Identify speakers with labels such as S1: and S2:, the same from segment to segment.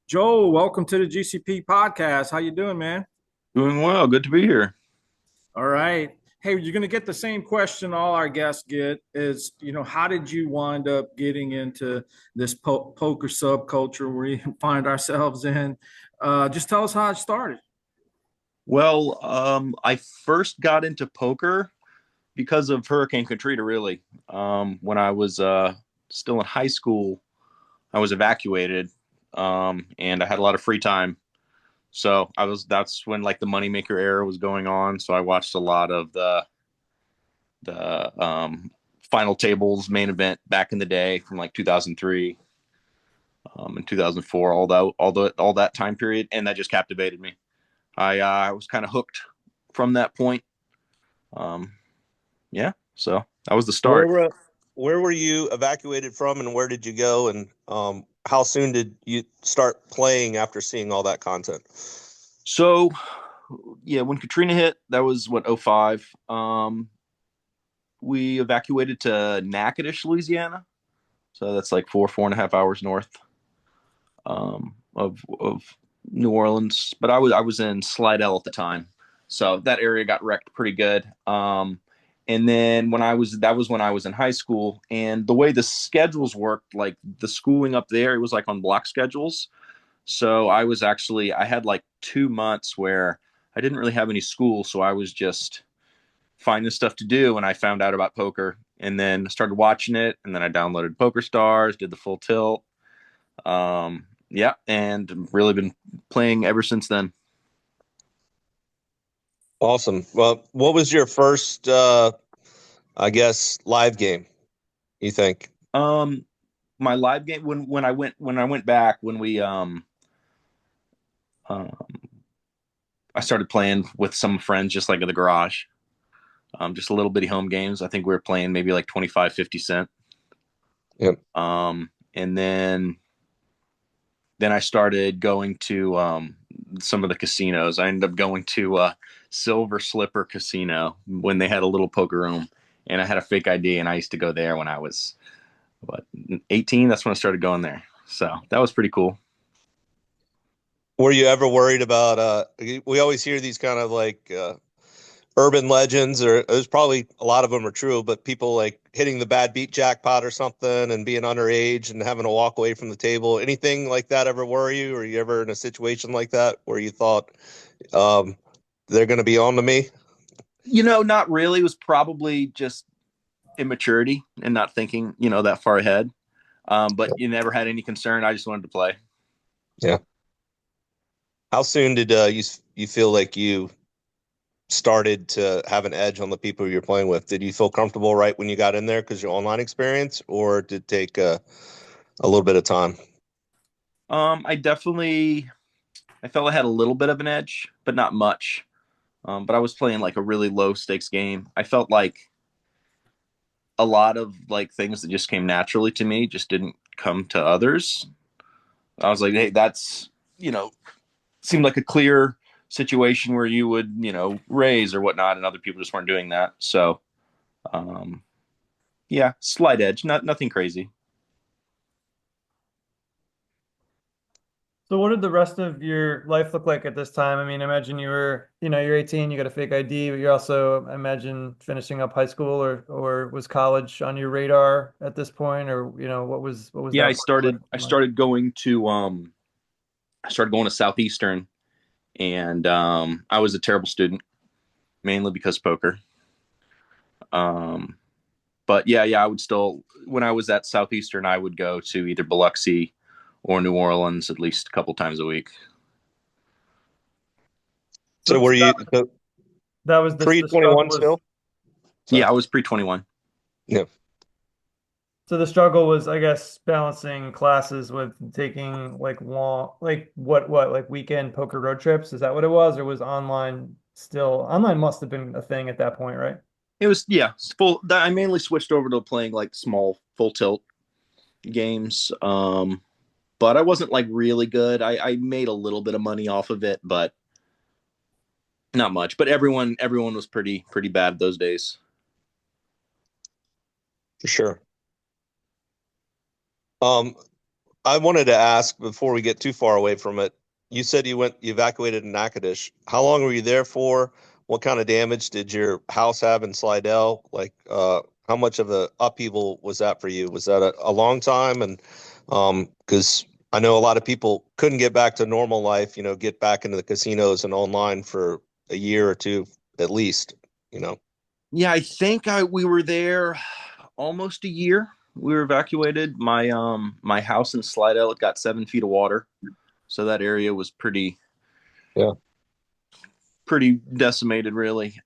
S1: Joel, welcome to the GCP podcast. How you doing, man?
S2: Doing well. Good to be here.
S1: All right. Hey, you're going to get the same question all our guests get is, how did you wind up getting into this poker subculture we find ourselves in? Just tell us how it started.
S2: Well, I first got into poker because of Hurricane Katrina, really. When I was still in high school, I was evacuated, and I had a lot of free time. So that's when like the moneymaker era was going on. So I watched a lot of the final tables main event back in the day from like 2003, and 2004, all that time period, and that just captivated me. I was kind of hooked from that point. Um, yeah, so that was the
S3: Where
S2: start.
S3: were where were you evacuated from, and where did you go, and how soon did you start playing after seeing all that content?
S2: So yeah, when Katrina hit, that was what, '05. We evacuated to Natchitoches, Louisiana. So that's like 4.5 hours north of New Orleans. But I was in Slidell at the time, so that area got wrecked pretty good. And then that was when I was in high school, and the way the schedules worked, like the schooling up there, it was like on block schedules. So I had like 2 months where I didn't really have any school, so I was just finding stuff to do, and I found out about poker, and then started watching it, and then I downloaded Poker Stars, did the full tilt. Yeah, and really been playing ever since then.
S3: Awesome. Well, what was your first, I guess, live game, you think?
S2: Um, my live game when I went back when we um I started playing with some friends just like in the garage. Just a little bitty home games. I think we were playing maybe like 25, 50 cent.
S3: Yep.
S2: And then I started going to some of the casinos. I ended up going to Silver Slipper Casino when they had a little poker room, and I had a fake ID, and I used to go there when I was what, 18. That's when I started going there. So that was pretty cool.
S3: Were you ever worried about, we always hear these kind of like urban legends, or there's probably a lot of them are true, but people like hitting the bad beat jackpot or something and being underage and having to walk away from the table. Anything like that ever worry you? Or you ever in a situation like that where you thought, um, they're going to be on to me?
S2: Not really. It was probably just immaturity and not thinking, that far ahead. But you never had any concern. I just wanted to play.
S3: Yeah. How soon did you feel like you started to have an edge on the people you're playing with? Did you feel comfortable right when you got in there because your online experience, or did it take a little bit of time?
S2: I felt I had a little bit of an edge, but not much. But I was playing like a really low stakes game. I felt like a lot of like things that just came naturally to me just didn't come to others. I was like, hey, that's, seemed like a clear situation where you would, raise or whatnot, and other people just weren't doing that. So, um, yeah, slight edge, nothing crazy.
S4: So what did the rest of your life look like at this time? I mean, imagine you're 18, you got a fake ID, but you're also, I imagine, finishing up high school or was college on your radar at this point, or what was
S2: Yeah,
S4: that
S2: I
S4: part of life
S2: started I
S4: like?
S2: started going to Southeastern, and I was a terrible student, mainly because poker. Um, but yeah, I would still, when I was at Southeastern, I would go to either Biloxi or New Orleans at least a couple times a week.
S3: So
S4: So,
S3: were
S4: so
S3: you
S4: that that was the struggle
S3: pre-21
S4: was
S3: still? Sorry.
S2: Yeah, I was pre 21.
S3: Yeah.
S4: so the struggle was, I guess, balancing classes with taking like long, like what like weekend poker road trips. Is that what it was, or was online still? Online must have been a thing at that point, right?
S2: It was, yeah, full. I mainly switched over to playing like small full tilt games. But I wasn't like really good. I made a little bit of money off of it, but not much. But everyone was pretty bad those days.
S3: For sure. Um, I wanted to ask before we get too far away from it. You said you evacuated in Natchitoches. How long were you there for? What kind of damage did your house have in Slidell? Like, how much of a upheaval was that for you? Was that a long time? And because I know a lot of people couldn't get back to normal life, get back into the casinos and online for a year or two at least, you know.
S2: Yeah, I think we were there almost a year. We were evacuated. My house in Slidell, it got 7 feet of water, so that area was
S3: Yeah.
S2: pretty decimated, really.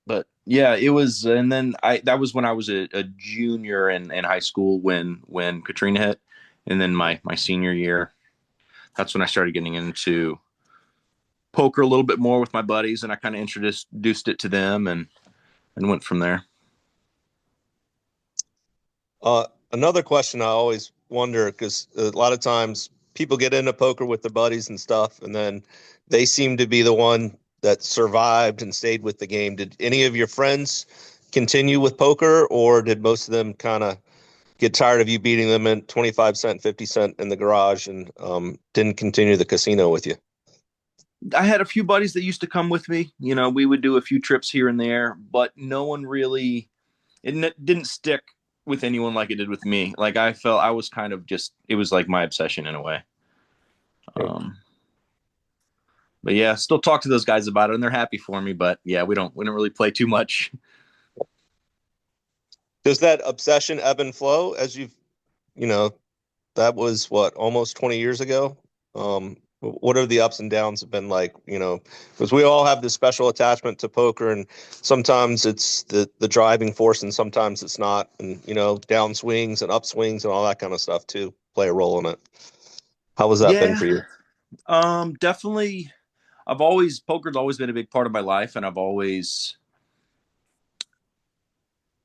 S2: But yeah, it was, and then that was when I was a junior in high school when Katrina hit, and then my senior year, that's when I started getting into poker a little bit more with my buddies, and I kind of introduced it to them, and went from there.
S3: Another question I always wonder, because a lot of times people get into poker with their buddies and stuff, and then they seem to be the one that survived and stayed with the game. Did any of your friends continue with poker, or did most of them kind of get tired of you beating them in 25 cent, 50 cent in the garage and didn't continue the casino with you?
S2: I had a few buddies that used to come with me. We would do a few trips here and there, but no one really, it didn't stick with anyone like it did with me. Like I felt I was kind of it was like my obsession in a way. But yeah, still talk to those guys about it and they're happy for me, but yeah, we don't really play too much.
S3: Does that obsession ebb and flow as that was what, almost 20 years ago? What are the ups and downs have been like, because we all have this special attachment to poker, and sometimes it's the driving force and sometimes it's not. And, down swings and upswings and all that kind of stuff too play a role in it. How has that been for you?
S2: Definitely. Poker's always been a big part of my life, and I've always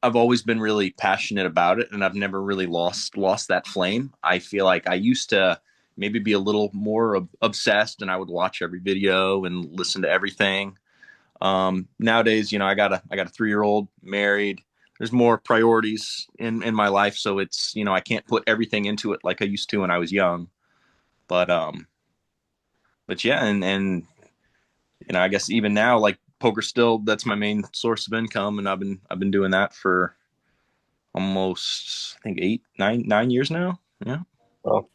S2: been really passionate about it, and I've never really lost that flame. I feel like I used to maybe be a little more obsessed, and I would watch every video and listen to everything. Nowadays, I got a 3-year-old, married. There's more priorities in my life, so it's I can't put everything into it like I used to when I was young. But yeah, and I guess even now, like poker still, that's my main source of income, and I've been doing that for almost, I think, 9 years now. Yeah.
S3: Well,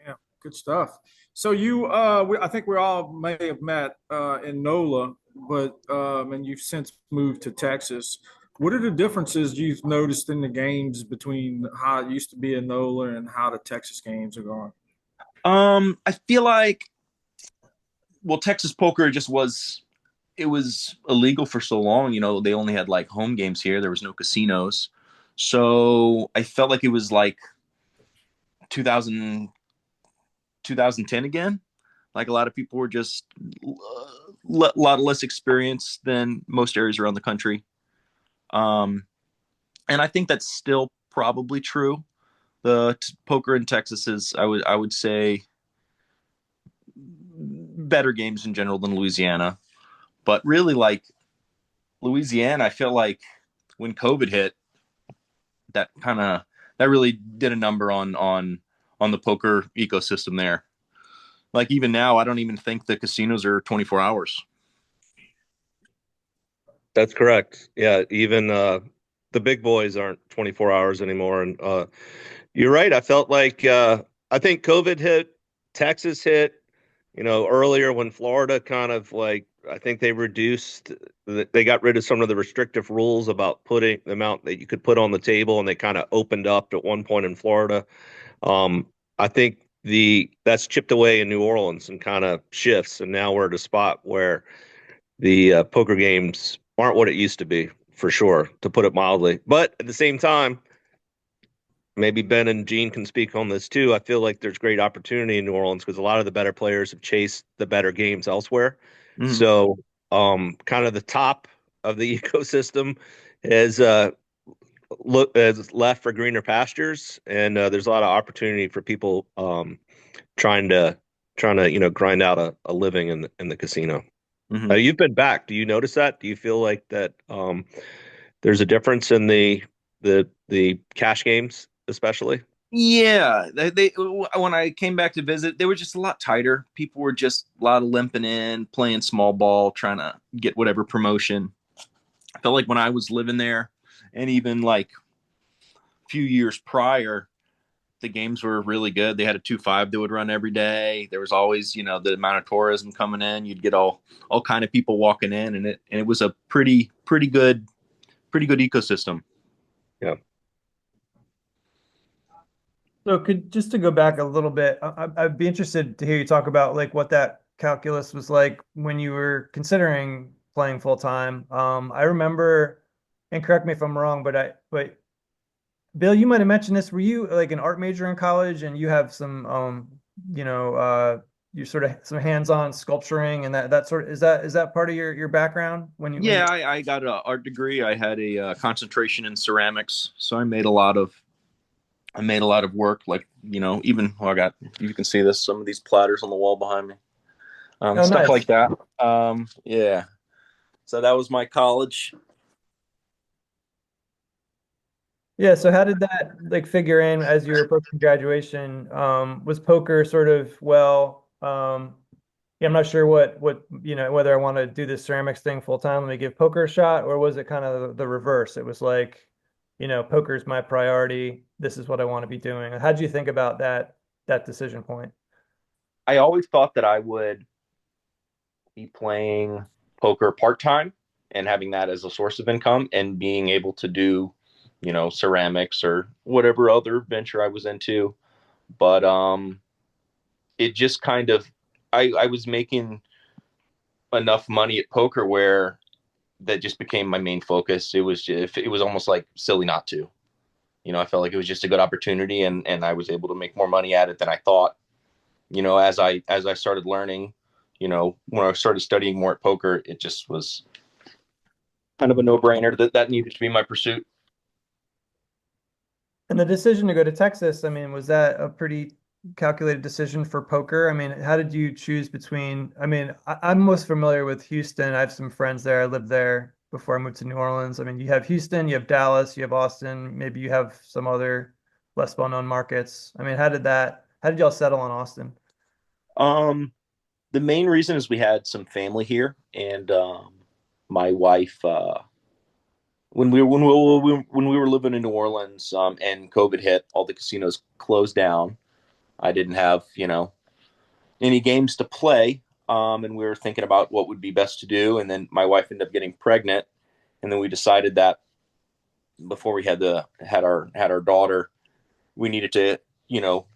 S1: Yeah, good stuff. So I think we all may have met in NOLA, but and you've since moved to Texas. What are the differences you've noticed in the games between how it used to be in NOLA and how the Texas games are going?
S2: I feel like, well, Texas poker it was illegal for so long. They only had like home games here. There was no casinos. So I felt like it was like 2010 again. Like a lot of people were just a lot less experienced than most areas around the country. And I think that's still probably true. The poker in Texas is, I would say, better games in general than Louisiana. But really, like Louisiana, I feel like when COVID hit, that really did a number on the poker ecosystem there. Like even now, I don't even think the casinos are 24 hours.
S3: that's correct. Yeah, even the big boys aren't 24 hours anymore. And you're right. I felt like I think COVID hit, Texas hit, earlier when Florida kind of like, I think they got rid of some of the restrictive rules about putting the amount that you could put on the table, and they kind of opened up at one point in Florida. I think that's chipped away in New Orleans and kind of shifts, and now we're at a spot where the poker games aren't what it used to be, for sure, to put it mildly. But at the same time, maybe Ben and Gene can speak on this too. I feel like there's great opportunity in New Orleans because a lot of the better players have chased the better games elsewhere.
S2: Mm-hmm.
S3: So, kind of the top of the ecosystem is has left for greener pastures, and there's a lot of opportunity for people trying to grind out a living in the casino.
S2: Mm-hmm.
S3: You've been back. Do you notice that? Do you feel like that there's a difference in the the cash games, especially?
S2: Yeah, they when I came back to visit, they were just a lot tighter. People were just a lot of limping in, playing small ball, trying to get whatever promotion. I felt like when I was living there, and even like a few years prior, the games were really good. They had a 2-5 that would run every day. There was always, the amount of tourism coming in. You'd get all kind of people walking in, and it was a pretty good ecosystem.
S3: Yeah.
S4: So just to go back a little bit, I'd be interested to hear you talk about like what that calculus was like when you were considering playing full time. I remember, and correct me if I'm wrong, but Bill, you might have mentioned this. Were you like an art major in college and you have some, you sort of some hands-on sculpturing and that sort of, is that part of your background when you
S2: Yeah, I got an art degree. I had a concentration in ceramics, so I made a lot of work. Like even I got, you can see this, some of these platters on the wall behind me,
S4: Oh,
S2: stuff like
S4: nice.
S2: that. Yeah. So that was my college.
S4: Yeah, so how did that like figure in as you were approaching graduation? Was poker sort of yeah, I'm not sure what whether I want to do this ceramics thing full time, let me give poker a shot, or was it kind of the reverse? It was like, poker's my priority. This is what I want to be doing. How did you think about that decision point?
S2: I always thought that I would be playing poker part time and having that as a source of income and being able to do, ceramics or whatever other venture I was into. But it just kind of, I was making enough money at poker where that just became my main focus. It was almost like silly not to. I felt like it was just a good opportunity, and I was able to make more money at it than I thought. As I started learning, when I started studying more at poker, it just was kind of a no brainer that needed to be my pursuit.
S4: And the decision to go to Texas, I mean, was that a pretty calculated decision for poker? I mean, how did you choose between, I mean, I'm most familiar with Houston. I have some friends there. I lived there before I moved to New Orleans. I mean, you have Houston, you have Dallas, you have Austin, maybe you have some other less well-known markets. I mean, how did y'all settle on Austin?
S2: Um, the main reason is we had some family here, and my wife, when we were living in New Orleans, and COVID hit, all the casinos closed down. I didn't have any games to play, and we were thinking about what would be best to do. And then my wife ended up getting pregnant, and then we decided that before we had our daughter, we needed to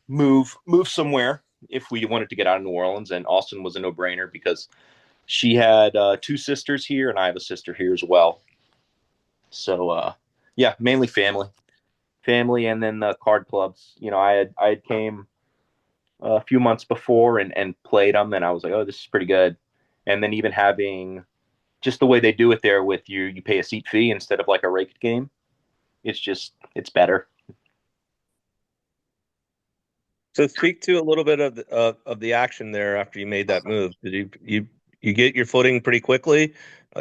S2: move somewhere if we wanted to get out of New Orleans. And Austin was a no brainer because she had two sisters here, and I have a sister here as well. So yeah, mainly family, and then the card clubs. I had came a few months before and played them, and I was like, oh, this is pretty good. And then even having just the way they do it there with you pay a seat fee instead of like a raked game. It's better.
S3: So speak to a little bit of the action there after you made that move. Did you get your footing pretty quickly?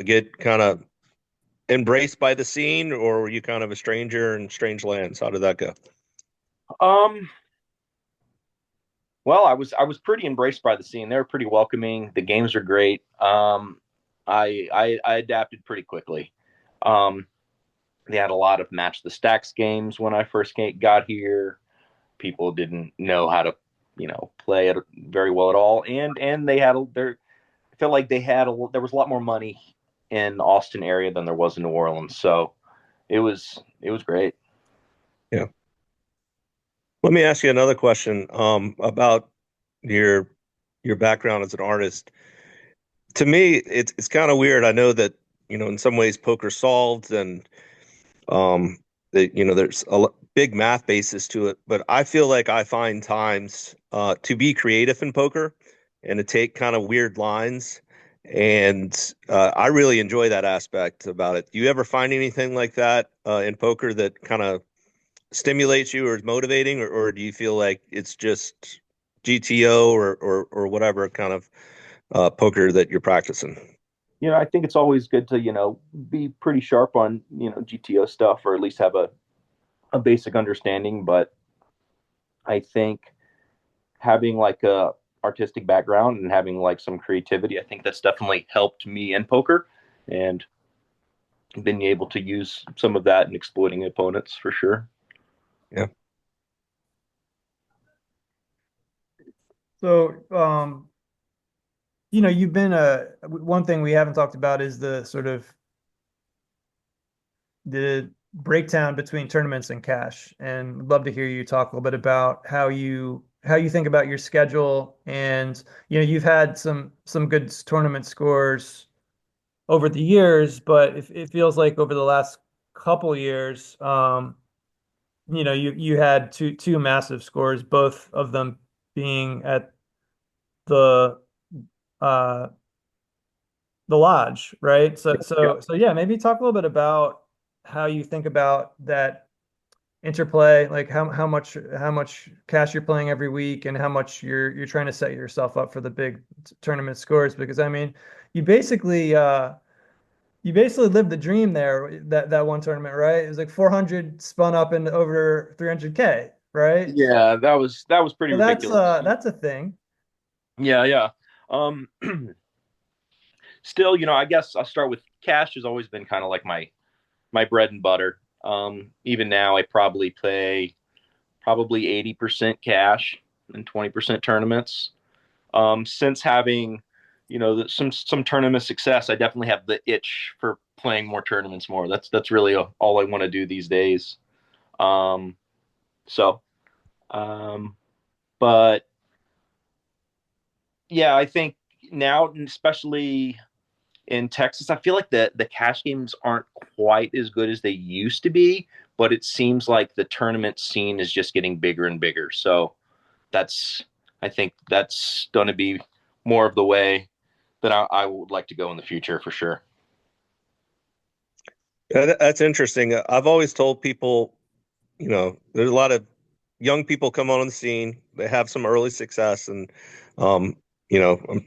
S3: Get kind of embraced by the scene, or were you kind of a stranger in strange lands? How did that go?
S2: Um, well, I was pretty embraced by the scene. They were pretty welcoming. The games are great. I adapted pretty quickly. Um, they had a lot of match the stacks games when I first got here. People didn't know how to play it very well at all, and they had their I felt like there was a lot more money in the Austin area than there was in New Orleans, so it was great.
S3: Yeah. Let me ask you another question about your your background as an artist. To me, it's kind of weird. I know that in some ways poker solved, and um, there's big math basis to it, but I feel like I find times to be creative in poker and to take kind of weird lines. And I really enjoy that aspect about it. Do you ever find anything like that in poker that kind of stimulates you or is motivating, or do you feel like it's just GTO or whatever kind of poker that you're practicing?
S2: I think it's always good to be pretty sharp on GTO stuff, or at least have a basic understanding, but I think having like a artistic background and having like some creativity, I think that's definitely helped me in poker and been able to use some of that in exploiting opponents for sure.
S3: Yeah.
S4: So, you've been one thing we haven't talked about is the sort of the breakdown between tournaments and cash. And I'd love to hear you talk a little bit about how you think about your schedule. And you've had some good tournament scores over the years, but it feels like over the last couple years, you had two massive scores, both of them being at the uh the lodge, right? So yeah, maybe talk a little bit about how you think about that interplay, like how much cash you're playing every week and how much you're trying to set yourself up for the big tournament scores. Because I mean, you basically you basically lived the dream there that one tournament, right? It was like 400 spun up into over 300K, right?
S2: Yeah, that was pretty
S4: So
S2: ridiculous.
S4: that's a thing.
S2: Yeah, yeah. Um, Still, I guess I'll start with cash has always been kind of like my bread and butter. Even now, I probably play probably 80% cash and 20% tournaments. Since having, some tournament success, I definitely have the itch for playing more tournaments more. That's really all I want to do these days. Um, so, um, but yeah, I think now, especially in Texas, I feel like the cash games aren't quite as good as they used to be, but it seems like the tournament scene is just getting bigger and bigger. So that's I think that's going to be more of the way that I would like to go in the future for sure.
S3: Yeah, that's interesting. I've always told people, there's a lot of young people come on the scene. They have some early success, and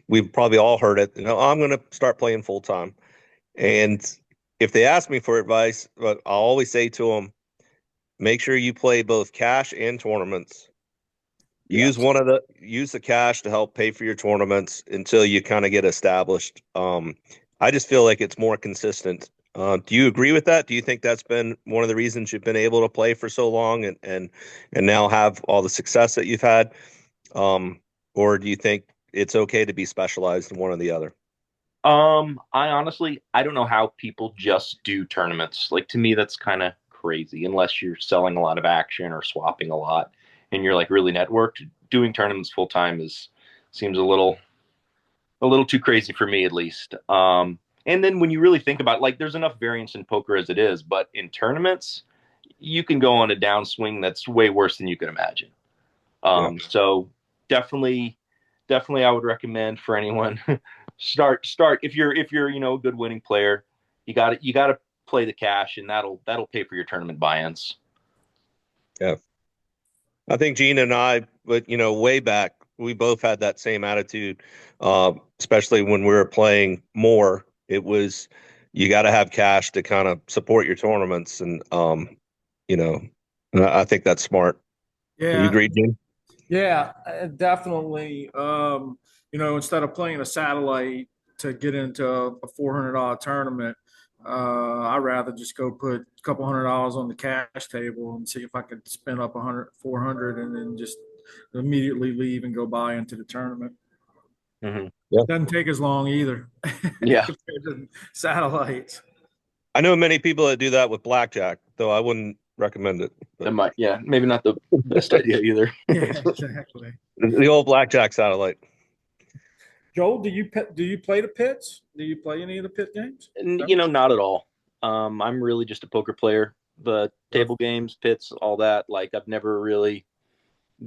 S3: we've probably all heard it. I'm going to start playing full time. And if they ask me for advice, but I'll always say to them, make sure you play both cash and tournaments.
S2: Yes.
S3: Use the cash to help pay for your tournaments until you kind of get established. I just feel like it's more consistent. Do you agree with that? Do you think that's been one of the reasons you've been able to play for so long and now have all the success that you've had? Or do you think it's okay to be specialized in one or the other?
S2: I don't know how people just do tournaments. Like to me, that's kind of crazy unless you're selling a lot of action or swapping a lot and you're like really networked. Doing tournaments full time is seems a little too crazy for me at least. And then when you really think about it, like there's enough variance in poker as it is, but in tournaments, you can go on a downswing that's way worse than you can imagine.
S3: Yeah.
S2: So definitely, definitely, I would recommend for anyone start if you're a good winning player, you got to play the cash and that'll pay for your tournament buy-ins.
S3: Yeah. I think Gene and I, but way back, we both had that same attitude. Especially when we were playing more, it was you got to have cash to kind of support your tournaments, and you know, I think that's smart. You
S1: Yeah,
S3: agree, Gene?
S1: yeah, definitely. Instead of playing a satellite to get into a $400 tournament, I'd rather just go put a couple $100 on the cash table and see if I could spin up 100, 400, and then just immediately leave and go buy into the tournament.
S2: Mm-hmm.
S3: Yeah.
S1: Doesn't take as long either
S2: Yeah,
S1: compared to satellites.
S3: I know many people that do that with blackjack, though I wouldn't recommend it.
S2: that
S3: But
S2: might. Yeah, maybe not the best idea either.
S1: Yeah, exactly.
S3: the old blackjack satellite.
S1: Joel, do you play the pits? Do you play any of the pit games?
S2: And,
S1: No?
S2: not at all. I'm really just a poker player. The
S1: Sure.
S2: table games, pits, all that. Like I've never really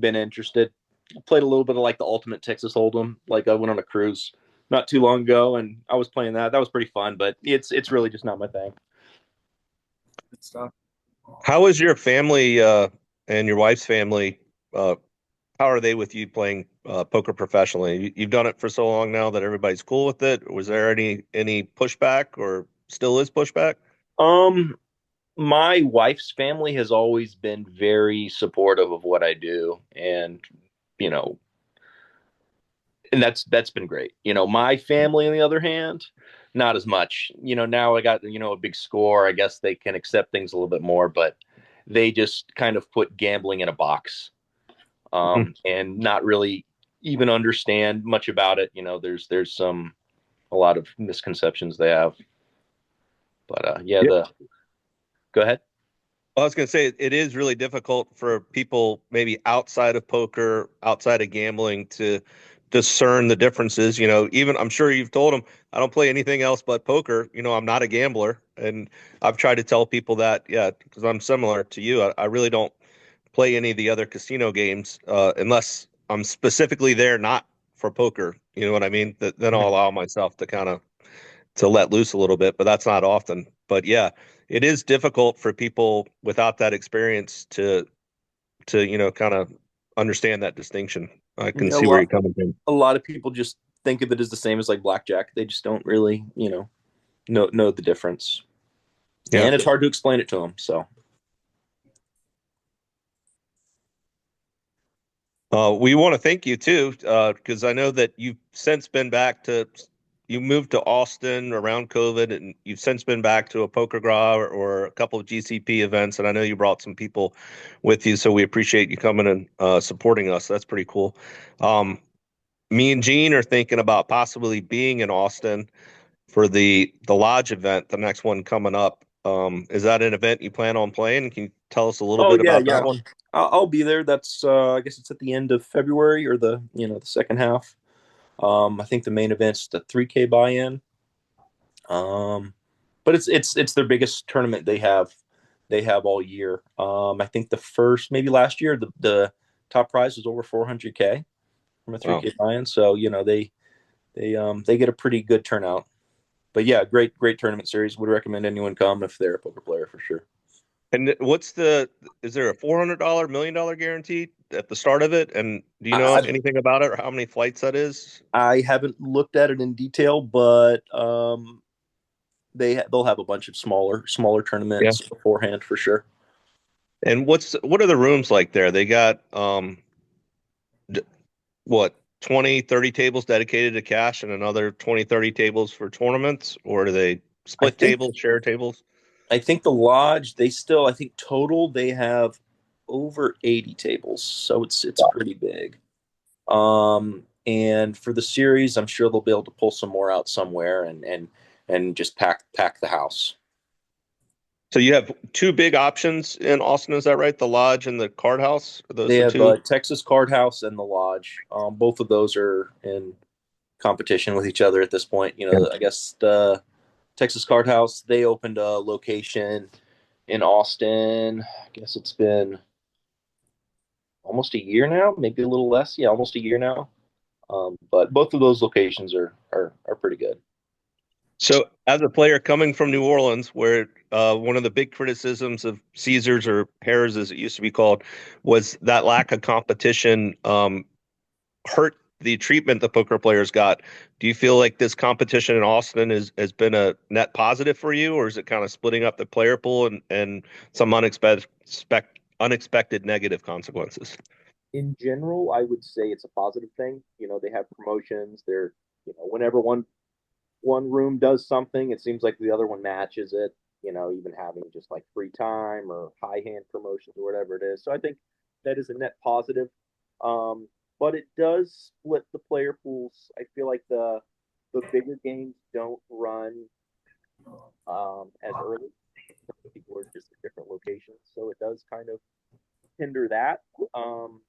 S2: been interested. I played a little bit of like the Ultimate Texas Hold'em. Like I went on a cruise not too long ago, and I was playing that. That was pretty fun, but it's really just not my thing.
S1: Good stuff.
S3: How is your family and your wife's family? How are they with you playing poker professionally? You've done it for so long now that everybody's cool with it. Was there any pushback, or still is pushback?
S2: Um, My wife's family has always been very supportive of what I do, and you know, and that's been great. My family, on the other hand, not as much. Now I got a big score. I guess they can accept things a little bit more, but they just kind of put gambling in a box,
S3: Mhm.
S2: and not really even understand much about it. There's a lot of misconceptions they have. But yeah,
S3: Yeah.
S2: the go ahead.
S3: I was going to say it is really difficult for people maybe outside of poker, outside of gambling to discern the differences. Even I'm sure you've told them I don't play anything else but poker. I'm not a gambler, and I've tried to tell people that, yeah, because I'm similar to you. I really don't play any of the other casino games unless I'm specifically there not for poker. You know what I mean? Then I'll allow myself to kind of to let loose a little bit, but that's not often. But yeah, it is difficult for people without that experience to kind of understand that distinction. I can
S2: Yeah,
S3: see where you're coming from.
S2: a lot of people just think of it as the same as like blackjack. They just don't really, know the difference,
S3: Yeah.
S2: and it's hard to explain it to them. So
S3: We want to thank you too, because I know that you've since been back to, you moved to Austin around COVID, and you've since been back to a poker gra or a couple of GCP events, and I know you brought some people with you, so we appreciate you coming and supporting us. That's pretty cool. Um, Me and Gene are thinking about possibly being in Austin for the lodge event, the next one coming up. Is that an event you plan on playing? Can you tell us a little
S2: oh
S3: bit
S2: yeah,
S3: about
S2: yeah,
S3: that one?
S2: I'll be there. That's I guess it's at the end of February, or the second half. I think the main event's the 3K buy-in. Um, but it's their biggest tournament they have all year. I think the first, maybe last year, the top prize was over 400K from a
S3: Wow.
S2: 3K buy-in. So they get a pretty good turnout. But yeah, great tournament series. Would recommend anyone come if they're a poker player for sure.
S3: And is there a $400 $1 million guarantee at the start of it? And do you know
S2: I
S3: anything about it or how many flights that is?
S2: I haven't looked at it in detail, but they'll have a bunch of smaller
S3: Yeah.
S2: tournaments beforehand for sure.
S3: And what are the rooms like there? They got d- what 20, 30 tables dedicated to cash and another 20, 30 tables for tournaments, or do they
S2: I
S3: split
S2: think
S3: tables, share tables?
S2: I think the lodge, they still, I think total they have over 80 tables, so it's pretty big. And for the series, I'm sure they'll be able to pull some more out somewhere, and just pack the house.
S3: So you have two big options in Austin, is that right? The lodge and the card house? Are those
S2: They
S3: the
S2: have
S3: two?
S2: Texas Card House and the Lodge. Both of those are in competition with each other at this point. I guess the Texas Card House, they opened a location in Austin. I guess it's been almost a year now, maybe a little less. Yeah, almost a year now. But both of those locations are pretty good.
S3: So, as a player coming from New Orleans, where one of the big criticisms of Caesars or Harrah's, as it used to be called, was that lack of competition hurt the treatment the poker players got. Do you feel like this competition in Austin has been a net positive for you, or is it kind of splitting up the player pool and some unexpected negative consequences?
S2: In general, I would say it's a positive thing. They have promotions. Whenever one room does something, it seems like the other one matches it. Even having just like free time or high hand promotions or whatever it is. So I think that is a net positive. But it does split the player pools. I feel like the bigger games don't run as early. People are just at different locations, so it does kind of hinder that. Um,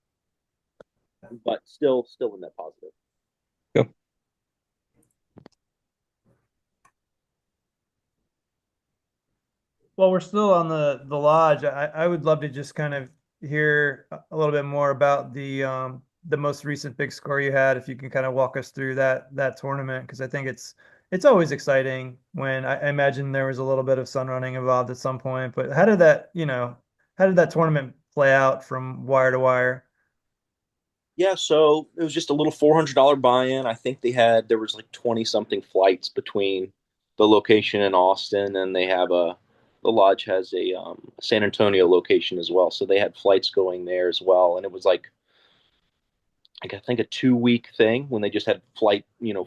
S2: but still a net positive.
S3: Yeah.
S4: Well, we're still on the lodge. I would love to just kind of hear a little bit more about the most recent big score you had, if you can kind of walk us through that tournament, because I think it's always exciting when I imagine there was a little bit of sun running involved at some point. But how did that tournament play out from wire to wire?
S2: Yeah, so it was just a little $400 buy-in. I think there was like 20 something flights between the location in Austin, and they have a the lodge has a San Antonio location as well, so they had flights going there as well, and it was like I think a 2 week thing when they just had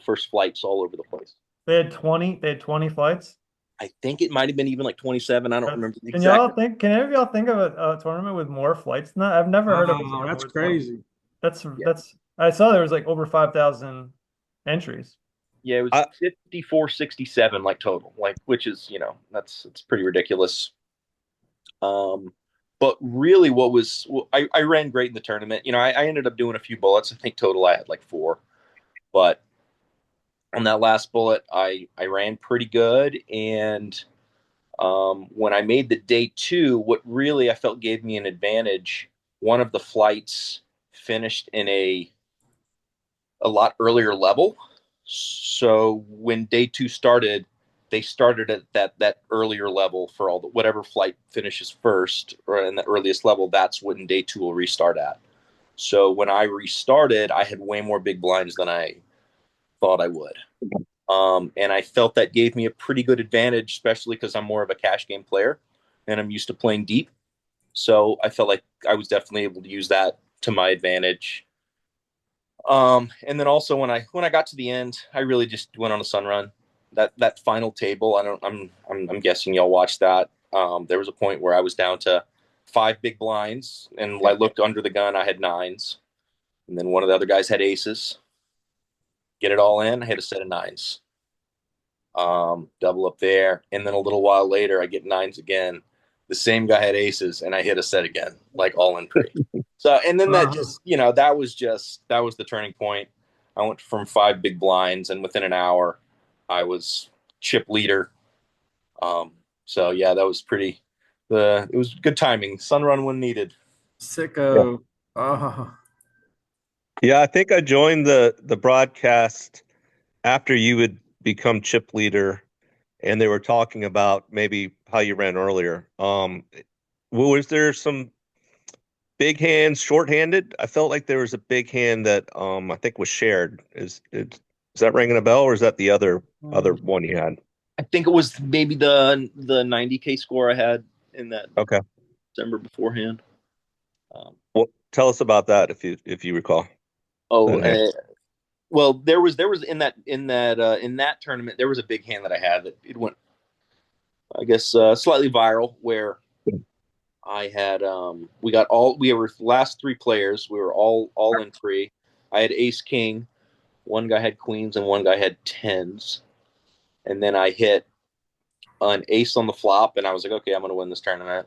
S2: first flights all over the place.
S4: They had 20 flights.
S2: I think it might have been even like 27. I don't remember the
S4: Can
S2: exact.
S4: y'all think? Can any of y'all think of a tournament with more flights than that? I've never heard of a
S1: Wow,
S4: tournament
S1: that's
S4: with 20.
S1: crazy.
S4: That's
S2: Yeah,
S4: that's. I saw there was like over 5,000 entries.
S2: yeah, it was
S3: I,
S2: 54-67 like total, like which is that's it's pretty ridiculous. Um, but really, I ran great in the tournament. I ended up doing a few bullets. I think total I had like four, but on that last bullet, I ran pretty good. And when I made the day two, what really I felt gave me an advantage, one of the flights finished in a lot earlier level. So when day two started, they started at that earlier level for all the whatever flight finishes first or in the earliest level. That's when day two will restart at. So when I restarted, I had way more big blinds than I thought I would. And I felt that gave me a pretty good advantage, especially because I'm more of a cash game player and I'm used to playing deep. So I felt like I was definitely able to use that to my advantage. And then also when I got to the end, I really just went on a sun run. That final table, I'm guessing y'all watched that. There was a point where I was down to five big blinds, and I looked under the gun. I had nines, and then one of the other guys had aces. Get it all in. I hit a set of nines. Double up there, and then a little while later, I get nines again. The same guy had aces, and I hit a set again, like all in pre. So, and then that
S1: Wow.
S2: just, that was the turning point. I went from five big blinds, and within an hour, I was chip leader. So yeah, that was pretty. It was good timing. Sun run when needed.
S3: yeah.
S1: Sicko. Oh,
S3: Yeah, I think I joined the broadcast after you had become chip leader, and they were talking about maybe how you ran earlier. Was there some big hands shorthanded? I felt like there was a big hand that I think was shared. Is that ringing a bell, or is that the other one you had?
S2: I think it was maybe the 90K score I had in that
S3: Okay.
S2: December beforehand.
S3: Well, tell us about that if you recall.
S2: Oh,
S3: That hand.
S2: well, there was in that tournament there was a big hand that I had that it went, I guess, slightly viral, where I had we were last three players, we were all in free. I had ace king, one guy had queens, and one guy had tens, and then I hit an ace on the flop, and I was like, okay, I'm going to win this tournament.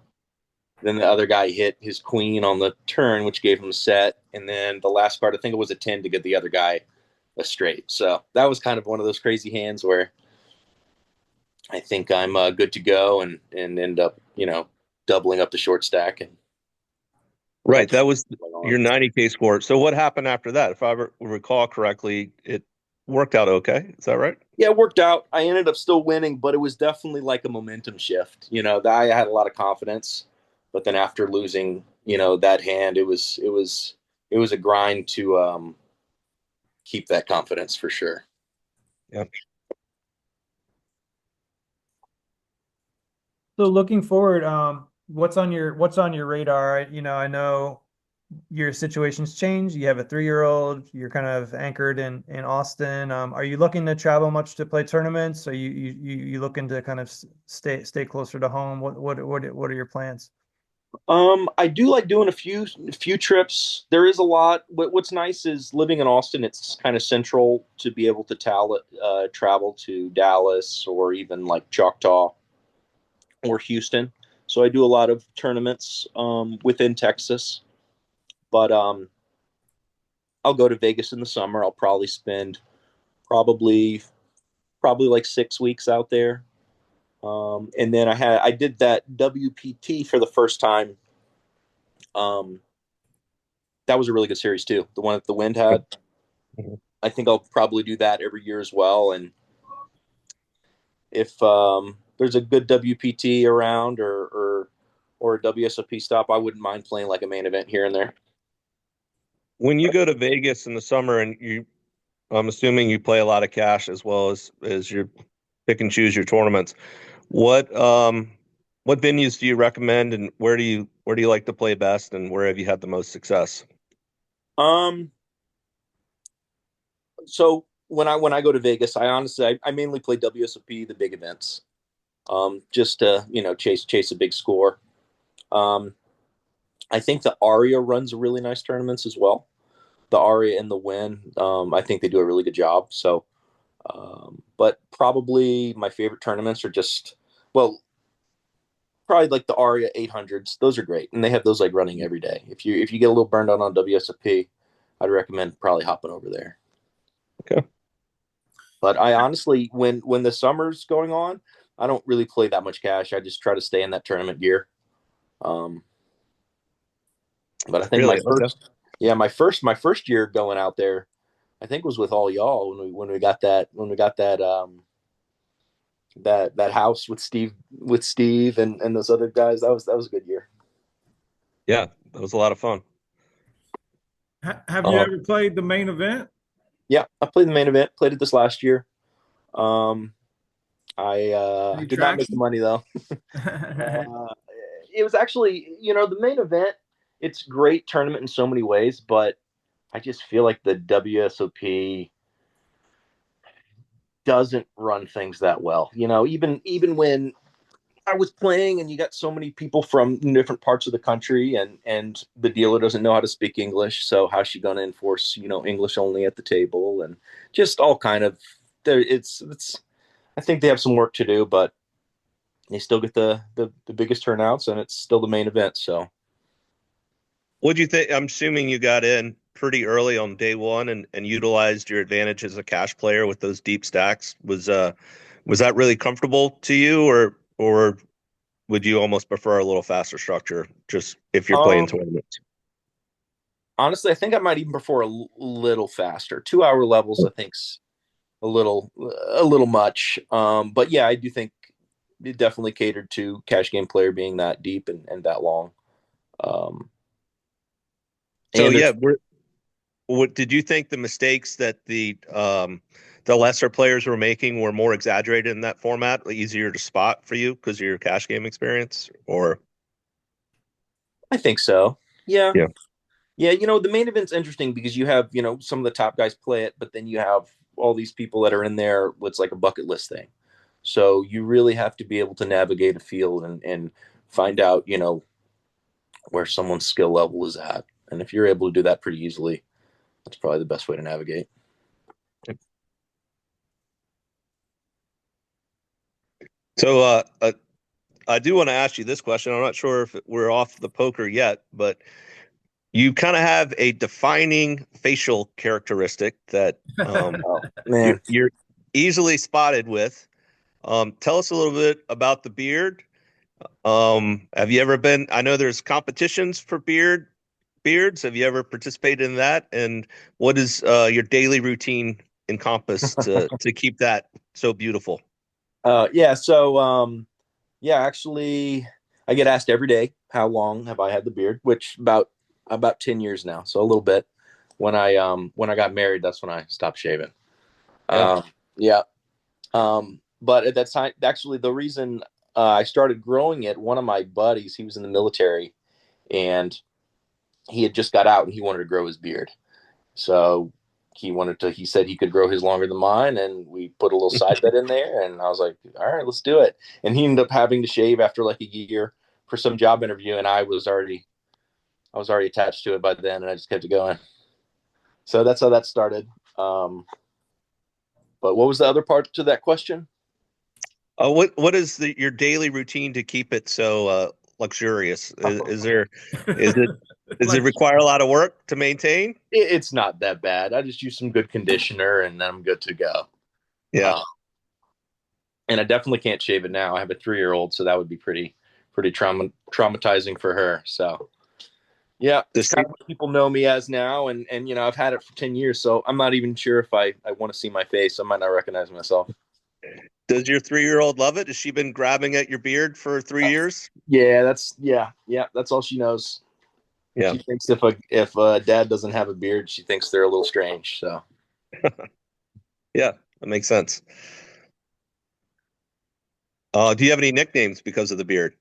S2: Then the other guy hit his queen on the turn, which gave him a set, and then the last card, I think it was a 10 to get the other guy a straight. So that was kind of one of those crazy hands where I think I'm good to go, and end up doubling up the short stack and got
S3: Right,
S2: the
S3: that was
S2: on.
S3: your 90K score. So what happened after that? If I recall correctly, it worked out okay. Is that right?
S2: Yeah, it worked out. I ended up still winning, but it was definitely like a momentum shift. I had a lot of confidence, but then after losing, that hand, it was a grind to keep that confidence for sure.
S3: Yeah.
S4: So looking forward, what's on your radar? I know your situation's changed. You have a 3-year-old. You're kind of anchored in Austin. Are you looking to travel much to play tournaments? Are you looking to kind of stay closer to home? What are your plans?
S2: I do like doing a few trips. There is a lot. What's nice is living in Austin. It's kind of central to be able to travel to Dallas or even like Choctaw or Houston. So I do a lot of tournaments within Texas. But I'll go to Vegas in the summer. I'll probably spend probably probably like 6 weeks out there. And then I did that WPT for the first time. Um, that was a really good series too. The one that the Wind had.
S3: Mhm.
S2: I think I'll probably do that every year as well. And if there's a good WPT around or a WSOP stop, I wouldn't mind playing like a main event here and there.
S3: When you go to Vegas in the summer and I'm assuming you play a lot of cash as well as you pick and choose your tournaments. What What venues do you recommend, and where do you like to play best, and where have you had the most success?
S2: Um, so when I go to Vegas, I honestly I mainly play WSOP, the big events, just to chase a big score. Um, I think the Aria runs really nice tournaments as well. The Aria and the Win, I think they do a really good job. So, but probably my favorite tournaments are just well, probably like the Aria 800s. Those are great, and they have those like running every day. If you get a little burned out on WSOP, I'd recommend probably hopping over there.
S3: Okay.
S2: But I honestly, when the summer's going on, I don't really play that much cash. I just try to stay in that tournament gear. Um, but I think
S3: Really? Okay.
S2: my first year going out there, I think was with all y'all when we got that house with Steve and those other guys. That was a good year.
S3: Yeah, that was a lot of fun.
S1: Have you
S3: Uh,
S1: ever played the main event?
S2: Yeah, I played the main event. Played it this last year. Um, I
S1: Any
S2: did not make the
S1: traction?
S2: money though. Uh, it was actually, the main event. It's a great tournament in so many ways, but I just feel like the WSOP doesn't run things that well. Even when I was playing and you got so many people from different parts of the country and the dealer doesn't know how to speak English, so how's she going to enforce, English only at the table and just all kind of there it's I think they have some work to do, but they still get the biggest turnouts and it's still the main event, so
S3: what do you think? I'm assuming you got in pretty early on day one and utilized your advantage as a cash player with those deep stacks. Was that really comfortable to you, or would you almost prefer a little faster structure just if you're playing
S2: um
S3: tournaments?
S2: honestly I think I might even prefer little faster. 2 hour levels I think's a little much. But yeah, I do think it definitely catered to cash game player being that deep and that long. Um,
S3: So
S2: and
S3: yeah,
S2: there's
S3: what did you think the mistakes that the lesser players were making were more exaggerated in that format, like easier to spot for you because of your cash game experience? Or
S2: I think so. Yeah.
S3: yeah,
S2: Yeah, the main event's interesting because you have, some of the top guys play it, but then you have all these people that are in there. It's like a bucket list thing. So you really have to be able to navigate a field and find out, where someone's skill level is at. And if you're able to do that pretty easily, that's probably the best way to navigate.
S3: so I do want to ask you this question. I'm not sure if we're off the poker yet, but you kind of have a defining facial characteristic that
S2: Oh
S3: you're,
S2: man.
S3: you're easily spotted with. Tell us a little bit about the beard. Have you ever been? I know there's competitions for beards. Have you ever participated in that? And what is your daily routine encompass to keep that so beautiful?
S2: Yeah. So, yeah, actually, I get asked every day, how long have I had the beard? Which about 10 years now. So a little bit. When I got married, that's when I stopped shaving.
S3: Yeah.
S2: Um, yeah. But at that time, actually, the reason I started growing it, one of my buddies, he was in the military and he had just got out and he wanted to grow his beard. So he said he could grow his longer than mine. And we put a little side bet in there. And I was like, all right, let's do it. And he ended up having to shave after like a year for some job interview. And I was already attached to it by then. And I just kept it going. So that's how that started. Um, but what was the other part to that question?
S3: What is your daily routine to keep it so luxurious? Is it does it
S1: Like,
S3: require a lot of work to maintain?
S2: It's not that bad. I just use some good conditioner and then I'm good to go.
S3: Yeah.
S2: Uh, and I definitely can't shave it now. I have a 3-year-old, so that would be pretty traumatizing for her. So yeah, it's
S3: Does
S2: kind of what people know me as now, and I've had it for 10 years, so I'm not even sure if I want to see my face. I might not recognize myself.
S3: does your 3-year-old love it? Has she been grabbing at your beard for 3 years?
S2: Yeah, that's all she knows.
S3: Yeah.
S2: She thinks if a dad doesn't have a beard, she thinks they're a little strange. So
S3: Yeah, that makes sense. Do you have any nicknames because of the beard?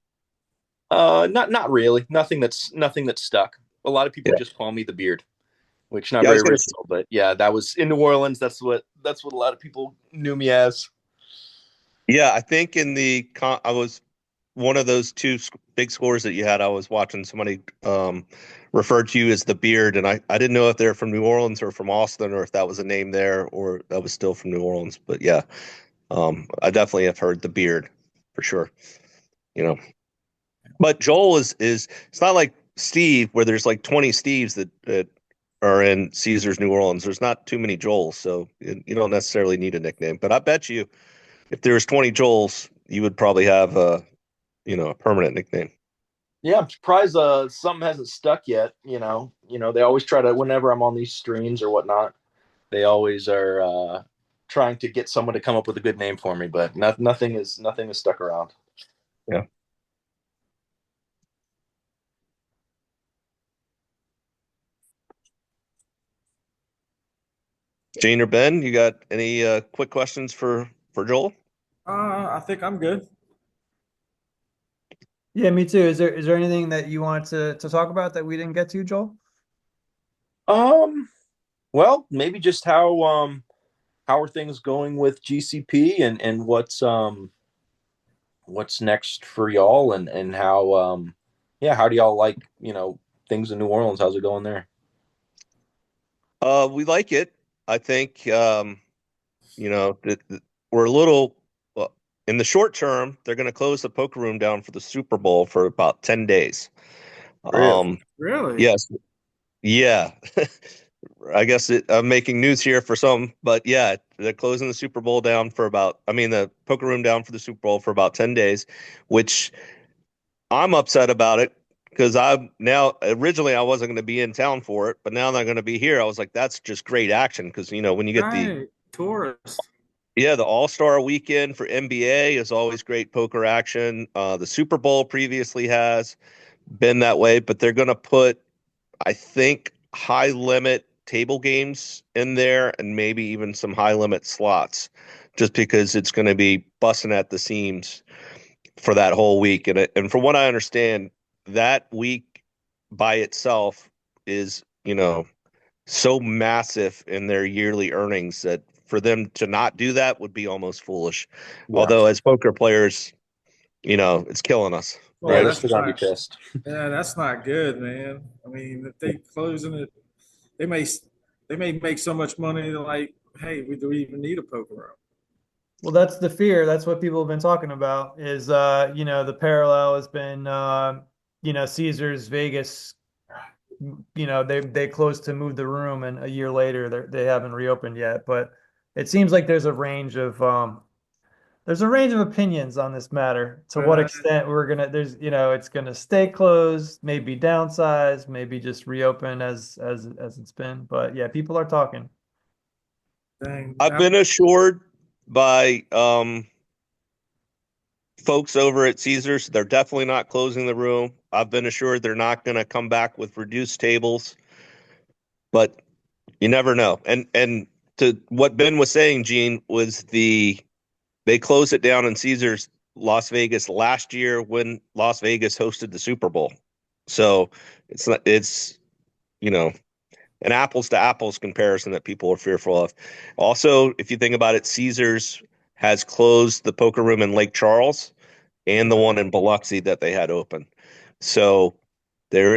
S2: Not really. Nothing that's stuck. A lot of people
S3: Yeah.
S2: just call me the beard, which not
S3: Yeah, I
S2: very
S3: was gonna say,
S2: original, but yeah, that was in New Orleans. That's what a lot of people knew me as.
S3: yeah, I think I was one of those big scores that you had. I was watching somebody referred to you as the beard, and I didn't know if they're from New Orleans or from Austin, or if that was a name there or that was still from New Orleans. But yeah, I definitely have heard the beard for sure. You know, but Joel is it's not like Steve where there's like 20 Steves that are in Caesars New Orleans. There's not too many Joels, so you don't necessarily need a nickname. But I bet you if there's 20 Joels, you would probably have a permanent nickname.
S2: Yeah, I'm surprised something hasn't stuck yet. They always try to whenever I'm on these streams or whatnot, they always are trying to get someone to come up with a good name for me, but nothing is stuck around.
S3: Yeah. Jane or Ben, you got any quick questions for Joel?
S1: I think I'm good.
S4: Yeah, me too. Is there anything that you want to talk about that we didn't get to, Joel?
S2: Um, well, maybe just how are things going with GCP and what's next for y'all and how yeah, how do y'all like, things in New Orleans? How's it going there?
S3: We like it. I think that we're a little well, in the short term, they're going to close the poker room down for the Super Bowl for about 10 days.
S2: Really?
S1: Really?
S3: Yes. Yeah. I guess I'm making news here for some, but yeah, they're closing the Super Bowl down the poker room down for the Super Bowl for about 10 days, which I'm upset about it because originally I wasn't going to be in town for it, but now that I'm going to be here, I was like, that's just great action because, when you get
S1: Right. Tourist.
S3: the All-Star weekend for NBA is always great poker action. The Super Bowl previously has been that way, but they're going to put, I think, high limit table games in there and maybe even some high limit slots just because it's going to be busting at the seams for that whole week. And from what I understand, that week by itself is, so massive in their yearly earnings that for them to not do that would be almost foolish.
S2: Yeah.
S3: Although as poker players, it's killing us,
S1: Well,
S2: Yeah,
S3: right?
S2: they're
S1: that's
S2: still gonna be
S1: not.
S2: pissed.
S1: Yeah, that's not good, man. I mean, if they closing it, they may they may make so much money. They're like, hey, we do even need a poker room.
S4: Well, that's the fear. That's what people have been talking about is the parallel has been Caesars Vegas, they closed to move the room and a year later they haven't reopened yet. But it seems like there's a range of opinions on this matter. To what
S1: Uh,
S4: extent it's gonna stay closed, maybe downsize, maybe just reopen as it's been. But yeah, people are talking.
S1: dang,
S3: I've been assured by folks over at Caesars they're definitely not closing the room. I've been assured they're not going to come back with reduced tables, but you never know. And to what Ben was saying, Gene, was they closed it down in Caesars Las Vegas last year when Las Vegas hosted the Super Bowl. So it's you know an apples to apples comparison that people are fearful of. Also, if you think about it, Caesars has closed the poker room in Lake Charles and the one in Biloxi that they had open. So they're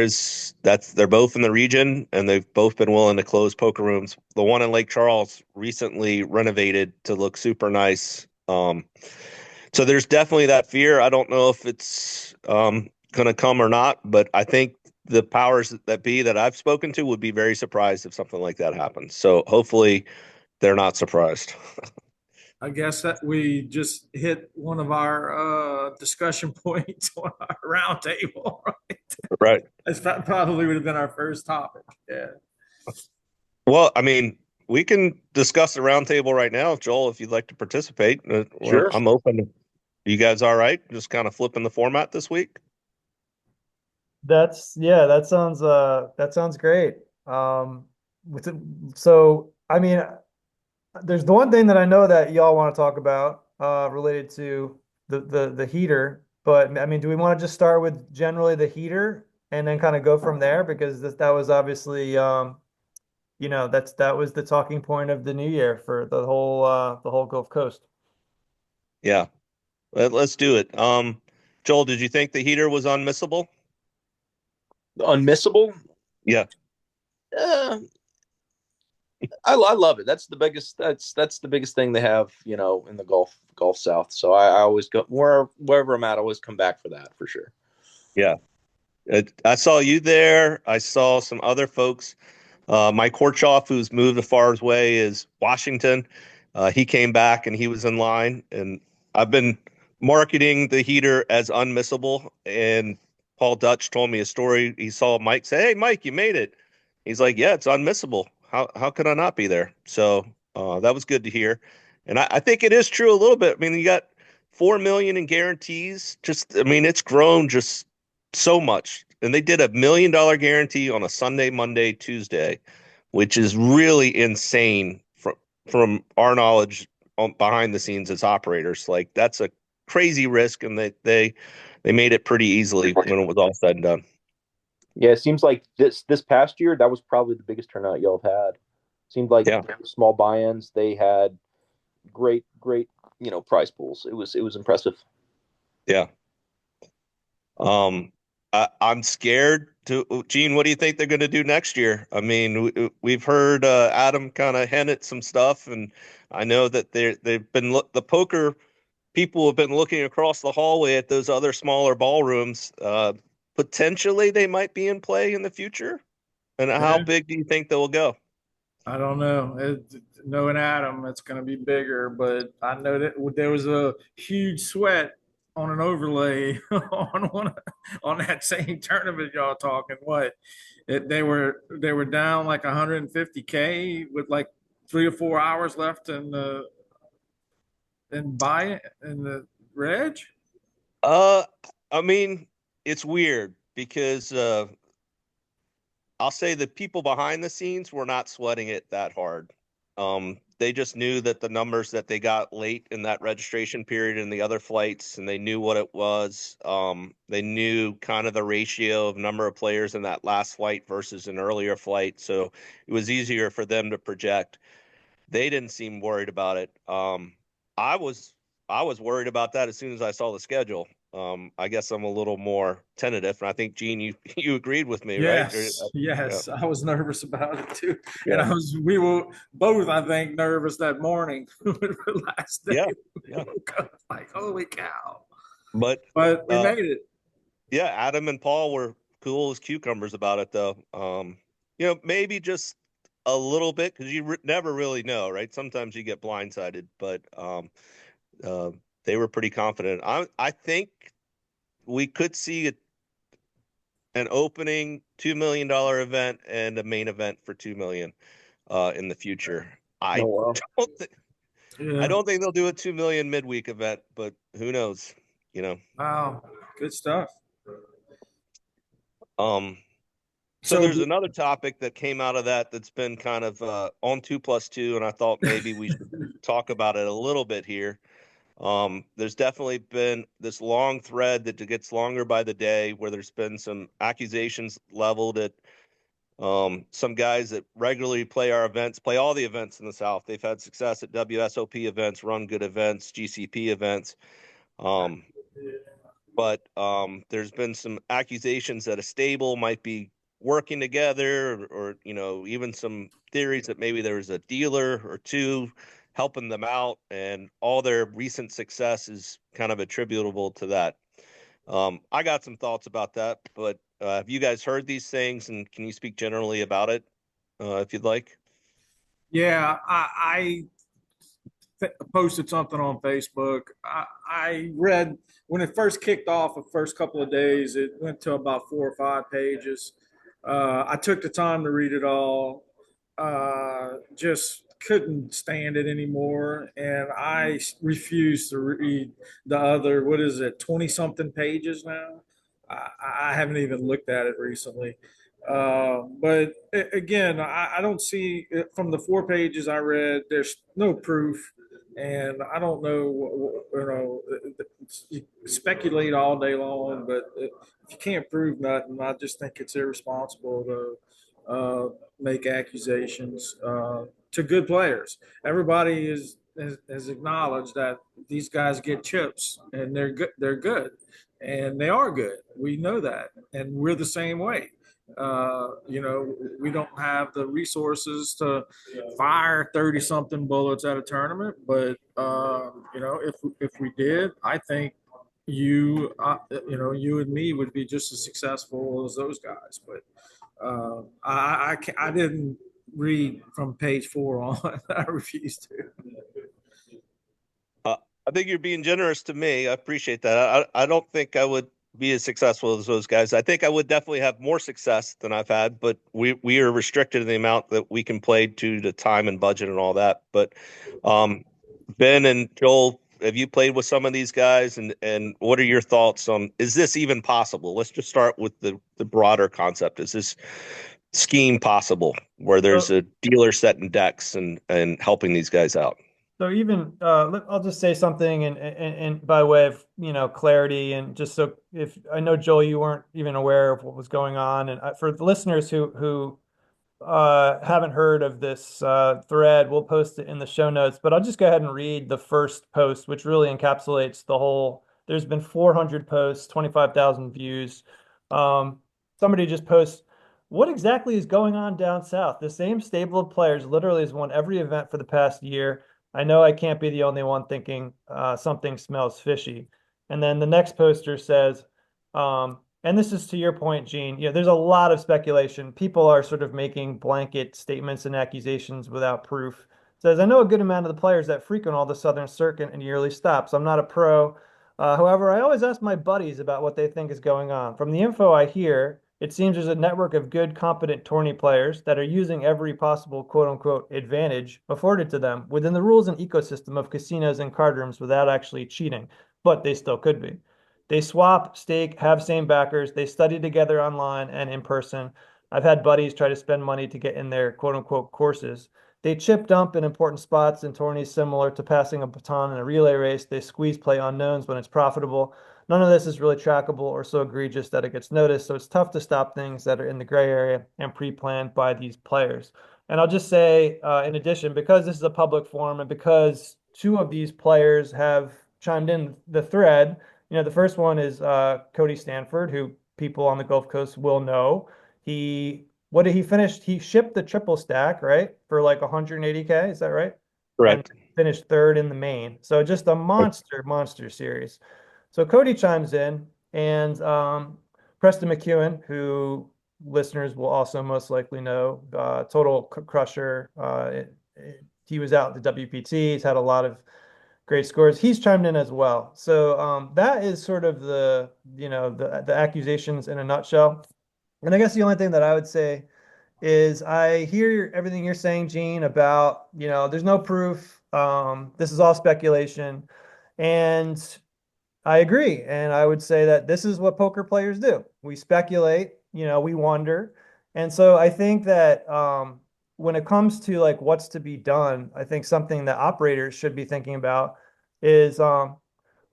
S3: both in the region and they've both been willing to close poker rooms. The one in Lake Charles recently renovated to look super nice. So there's definitely that fear. I don't know if it's going to come or not, but I think the powers that be that I've spoken to would be very surprised if something like that happens. So hopefully they're not surprised.
S1: I guess that we just hit one of our discussion points on our roundtable.
S3: Right.
S1: That probably would have been our first topic. Yeah.
S3: Well, I mean, we can discuss the roundtable right now, Joel, if you'd like to participate.
S2: Sure.
S3: I'm open. You guys all right? Just kind of flipping the format this week?
S4: Yeah, that sounds great. With it, so I mean, there's the one thing that I know that y'all want to talk about related to the heater, But I mean, do we want to just start with generally the heater and then kind of go from there? Because that was obviously, that was the talking point of the new year for the whole Gulf Coast.
S3: Yeah, let's do it. Joel, did you think the heater was unmissable?
S2: Unmissable.
S3: Yeah,
S2: Uh, I love it. That's the biggest. That's the biggest thing they have, in the Gulf South. So I always go wherever I'm at. I always come back for that for sure.
S3: yeah. I saw you there. I saw some other folks. Mike Horchoff, who's moved as far away as Washington, he came back and he was in line. And I've been marketing the heater as unmissable. And Paul Dutch told me a story. He saw Mike say, "Hey, Mike, you made it." He's like, "Yeah, it's unmissable. How could I not be there?" So that was good to hear. And I think it is true a little bit. I mean, you got 4 million in guarantees. Just, I mean, it's grown just so much. And they did $1 million guarantee on a Sunday, Monday, Tuesday, which is really insane from our knowledge behind the scenes as operators. Like that's a crazy risk, and they made it pretty easily when it was all said and done.
S2: Yeah, it seems like this past year that was probably the biggest turnout y'all have had. Seemed like
S3: Yeah,
S2: small buy-ins. They had great prize pools. It was impressive.
S3: yeah. I'm scared to Gene. What do you think they're going to do next year? I mean, we've heard Adam kind of hint at some stuff, and I know that they've been the poker people have been looking across the hallway at those other smaller ballrooms. Potentially, they might be in play in the future. And how
S1: Yeah,
S3: big do you think they will go?
S1: I don't know. Knowing Adam, it's going to be bigger, but I know that there was a huge sweat on an overlay on on that same tournament y'all talking. They were down like 150K with like 3 or 4 hours left in the reg.
S3: Uh, I mean, it's weird because I'll say the people behind the scenes were not sweating it that hard. They just knew that the numbers that they got late in that registration period and the other flights, and they knew what it was. They knew kind of the ratio of number of players in that last flight versus an earlier flight, so it was easier for them to project. They didn't seem worried about it. I was I was worried about that as soon as I saw the schedule. I guess I'm a little more tentative, and I think Gene, you you agreed with me, right?
S1: Yes,
S3: Yeah,
S1: yes, I was nervous about it too, and
S3: yeah,
S1: we were both, I think, nervous that morning. The last day
S3: yeah,
S1: we
S3: yeah.
S1: woke up, like, holy cow!
S3: But
S1: But we
S3: uh,
S1: made it.
S3: yeah, Adam and Paul were cool as cucumbers about it, though. Maybe just a little bit because you never really know, right? Sometimes you get blindsided, but uh, they were pretty confident. I think we could see an opening $2 million event and a main event for 2 million in the future.
S2: Oh
S3: I
S2: wow.
S3: don't th- I
S1: Yeah.
S3: don't think they'll do a 2 million midweek event, but who knows? You know.
S1: Wow. Good stuff.
S3: Um, so
S1: So,
S3: there's another topic that came out of that's been kind of on 2+2, and I thought maybe we should talk about it a little bit here. There's definitely been this long thread that gets longer by the day where there's been some accusations leveled at some guys that regularly play our events, play all the events in the South. They've had success at WSOP events, run good events, GCP events. Um, but there's been some accusations that a stable might be working together, or even some theories that maybe there was a dealer or two helping them out, and all their recent success is kind of attributable to that. I got some thoughts about that, but have you guys heard these things, and can you speak generally about it, if you'd like?
S1: yeah, posted something on Facebook. I read when it first kicked off, the first couple of days, it went to about 4 or 5 pages. I took the time to read it all. Just couldn't stand it anymore, and I refused to read the other. What is it? 20 something pages now. I haven't even looked at it recently. But again, I don't see from the 4 pages I read. There's no proof And I don't know, you speculate all day long, but if you can't prove nothing, I just think it's irresponsible to make accusations to good players. Everybody has acknowledged that these guys get chips and they're good. They're good, and they are good. We know that, and we're the same way. We don't have the resources to fire 30 something bullets at a tournament, but if we did, I think you and me would be just as successful as those guys. But I didn't read from page 4 on. I refuse to.
S3: I think you're being generous to me. I appreciate that. I don't think I would be as successful as those guys. I think I would definitely have more success than I've had, but we are restricted in the amount that we can play to the time and budget and all that. But Ben and Joel, have you played with some of these guys, and what are your thoughts on, is this even possible? Let's just start with the broader concept. Is this scheme possible where there's a dealer setting decks and helping these guys out?
S4: So even I'll just say something and by way of clarity, and just so, if I know, Joel, you weren't even aware of what was going on, and for the listeners who haven't heard of this thread, we'll post it in the show notes. But I'll just go ahead and read the first post, which really encapsulates the whole. There's been 400 posts, 25,000 views. Somebody just posts, "What exactly is going on down south? The same stable of players literally has won every event for the past year. I know I can't be the only one thinking something smells fishy." And then the next poster says, and this is to your point, Gene, there's a lot of speculation. People are sort of making blanket statements and accusations without proof. It says, "I know a good amount of the players that frequent all the Southern Circuit and yearly stops. I'm not a pro. However, I always ask my buddies about what they think is going on. From the info I hear, it seems there's a network of good, competent tourney players that are using every possible quote unquote advantage afforded to them within the rules and ecosystem of casinos and card rooms without actually cheating, but they still could be. They swap, stake, have same backers. They study together online and in person. I've had buddies try to spend money to get in their quote unquote courses. They chip dump in important spots in tourneys similar to passing a baton in a relay race. They squeeze play unknowns when it's profitable. None of this is really trackable or so egregious that it gets noticed, so it's tough to stop things that are in the gray area and pre-planned by these players." And I'll just say, in addition, because this is a public forum and because two of these players have chimed in the thread, the first one is Cody Stanford, who people on the Gulf Coast will know. What did he finish? He shipped the triple stack, right, for like 180K. Is that right? And
S3: Correct.
S4: finished third in the main. So just a monster series. So Cody chimes in, and Preston McEwen, who listeners will also most likely know, total crusher. He was out at the WPT. He's had a lot of great scores. He's chimed in as well. So that is sort of the accusations in a nutshell. And I guess the only thing that I would say is I hear everything you're saying, Gene, about, there's no proof. This is all speculation. And I agree. And I would say that this is what poker players do. We speculate, we wonder. And so I think that when it comes to like what's to be done, I think something that operators should be thinking about is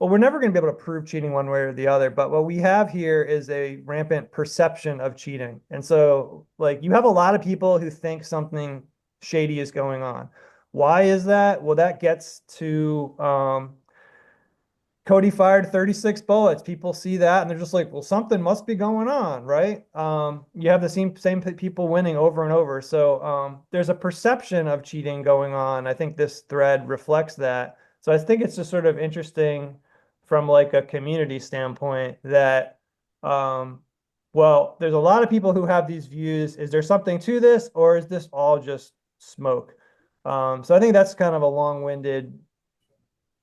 S4: well, we're never going to be able to prove cheating one way or the other, but what we have here is a rampant perception of cheating. And so like you have a lot of people who think something shady is going on. Why is that? Well, that gets to Cody fired 36 bullets. People see that and they're just like, well, something must be going on, right? You have the same people winning over and over. So there's a perception of cheating going on. I think this thread reflects that. So I think it's just sort of interesting from like a community standpoint that, well, there's a lot of people who have these views. Is there something to this, or is this all just smoke? So I think that's kind of a long-winded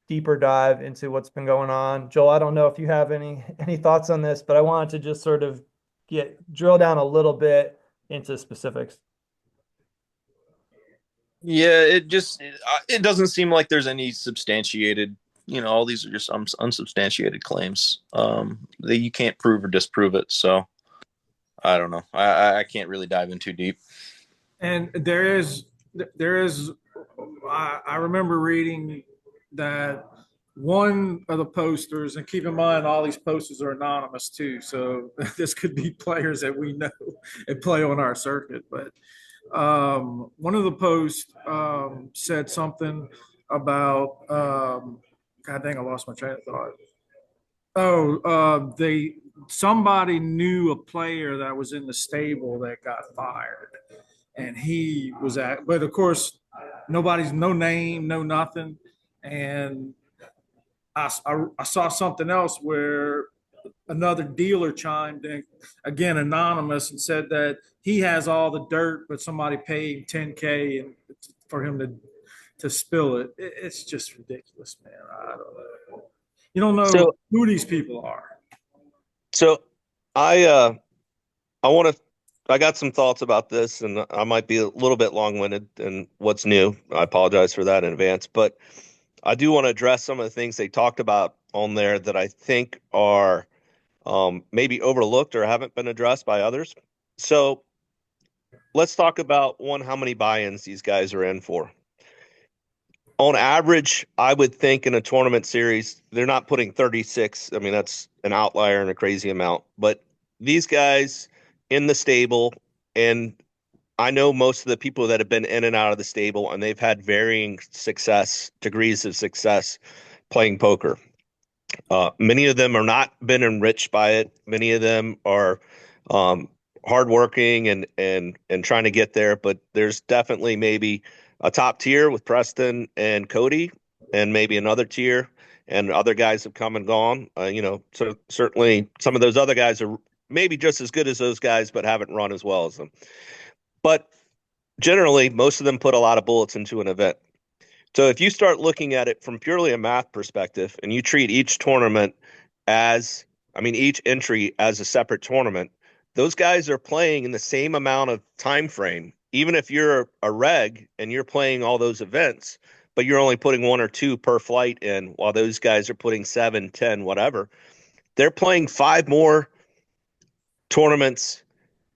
S4: deeper dive into what's been going on. Joel, I don't know if you have any thoughts on this, but I wanted to just sort of drill down a little bit into specifics.
S2: Yeah, it doesn't seem like there's any substantiated. All these are just unsubstantiated claims that you can't prove or disprove it. So I don't know. I can't really dive in too deep.
S1: And there is, I remember reading that one of the posters, and keep in mind all these posters are anonymous too, so this could be players that we know and play on our circuit. But one of the posts said something about God dang, I lost my train of thought. Oh, they somebody knew a player that was in the stable that got fired, and he was at. But of course, nobody's no name, no nothing, and I saw something else where another dealer chimed in, again anonymous, and said that he has all the dirt, but somebody paid 10K and for him to spill it. It's just ridiculous, man. I don't know. You don't know
S3: So
S1: who these people are.
S3: so I want to. I got some thoughts about this, and I might be a little bit long-winded in what's new. I apologize for that in advance, but I do want to address some of the things they talked about on there that I think are maybe overlooked or haven't been addressed by others. So let's talk about one, how many buy-ins these guys are in for. On average, I would think in a tournament series, they're not putting 36. I mean, that's an outlier and a crazy amount. But these guys in the stable, and I know most of the people that have been in and out of the stable, and they've had varying degrees of success playing poker. Many of them are not been enriched by it. Many of them are um, hardworking and trying to get there. But there's definitely maybe a top tier with Preston and Cody, and maybe another tier, and other guys have come and gone. So certainly some of those other guys are maybe just as good as those guys, but haven't run as well as them. But generally, most of them put a lot of bullets into an event. So if you start looking at it from purely a math perspective and you treat each tournament as, I mean, each entry as a separate tournament, those guys are playing in the same amount of time frame. Even if you're a reg and you're playing all those events, but you're only putting one or two per flight in, while those guys are putting 7, 10, whatever, they're playing tournaments,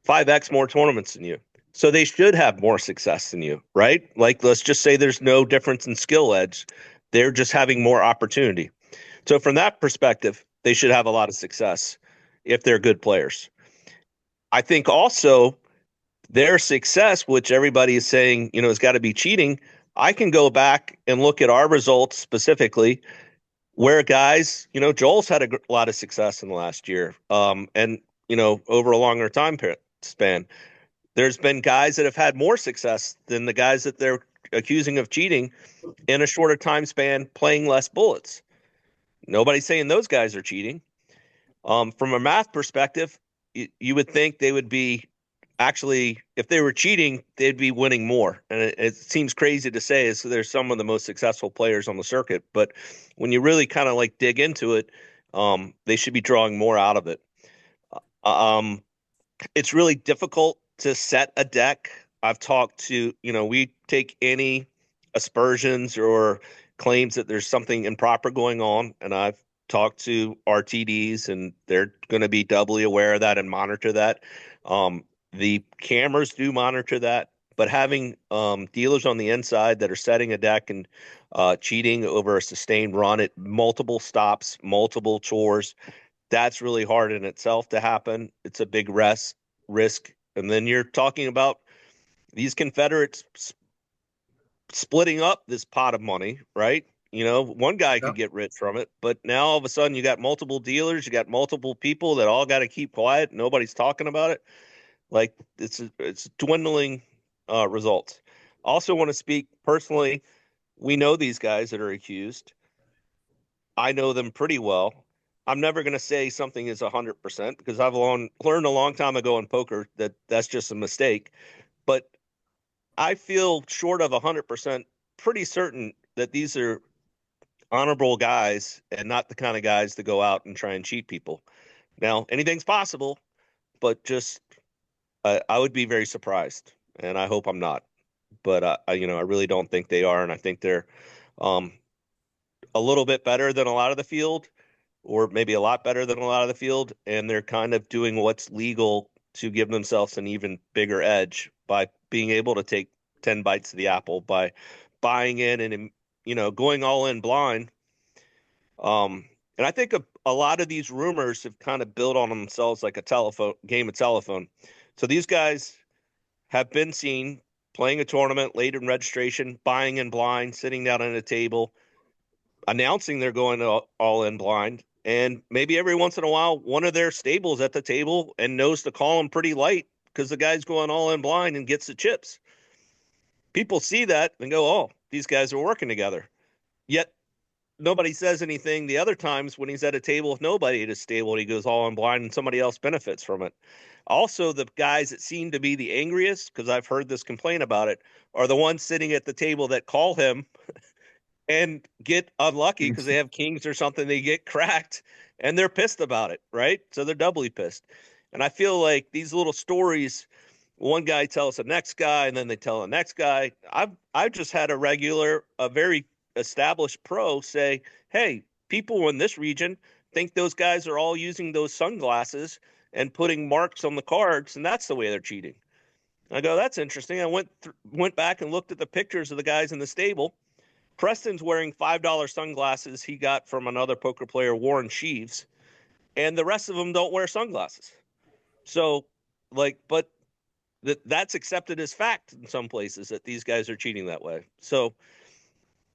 S3: 5x more tournaments than you. So they should have more success than you, right? Like, let's just say there's no difference in skill edge. They're just having more opportunity. So from that perspective, they should have a lot of success if they're good players. I think also their success, which everybody is saying, has got to be cheating. I can go back and look at our results specifically where guys, Joel's had a lot of success in the last year. And, over a longer time span. There's been guys that have had more success than the guys that they're accusing of cheating in a shorter time span, playing less bullets. Nobody's saying those guys are cheating. From a math perspective, you would think they would be actually, if they were cheating, they'd be winning more. And it seems crazy to say, is they're some of the most successful players on the circuit. But when you really kind of like dig into it, they should be drawing more out of it. Um, it's really difficult to set a deck. I've talked to, we take any aspersions or claims that there's something improper going on, and I've talked to RTDs, and they're going to be doubly aware of that and monitor that. The cameras do monitor that, but having dealers on the inside that are setting a deck and cheating over a sustained run at multiple stops, multiple chores, that's really hard in itself to happen. It's a big risk. And then you're talking about these Confederates splitting up this pot of money, right? One guy
S1: Yeah.
S3: could get rich from it, but now all of a sudden you got multiple dealers, you got multiple people that all got to keep quiet. Nobody's talking about it. Like it's dwindling results. Also want to speak personally. We know these guys that are accused. I know them pretty well. I'm never going to say something is 100% because I've learned a long time ago in poker that that's just a mistake. But I feel short of 100%, pretty certain that these are honorable guys and not the kind of guys that go out and try and cheat people. Now, anything's possible, but just I would be very surprised, and I hope I'm not. But I really don't think they are, and I think they're um, a little bit better than a lot of the field, or maybe a lot better than a lot of the field, and they're kind of doing what's legal to give themselves an even bigger edge by being able to take 10 bites of the apple by buying in and going all in blind. And I think a lot of these rumors have kind of built on themselves like a game of telephone. So these guys have been seen playing a tournament late in registration, buying in blind, sitting down at a table, announcing they're going all in blind. And maybe every once in a while, one of their stables at the table and knows to call them pretty light because the guy's going all in blind and gets the chips. People see that and go, oh, these guys are working together. Yet nobody says anything the other times when he's at a table with nobody at his stable and he goes all in blind and somebody else benefits from it. Also, the guys that seem to be the angriest, because I've heard this complaint about it, are the ones sitting at the table that call him and get unlucky because they have kings or something, they get cracked and they're pissed about it, right? So they're doubly pissed. And I feel like these little stories, one guy tells the next guy and then they tell the next guy. I've just had a very established pro say, hey, people in this region think those guys are all using those sunglasses and putting marks on the cards, and that's the way they're cheating. I go, that's interesting. I went back and looked at the pictures of the guys in the stable. Preston's wearing $5 sunglasses he got from another poker player, Warren Sheaves, and the rest of them don't wear sunglasses. So, but that's accepted as fact in some places that these guys are cheating that way. So,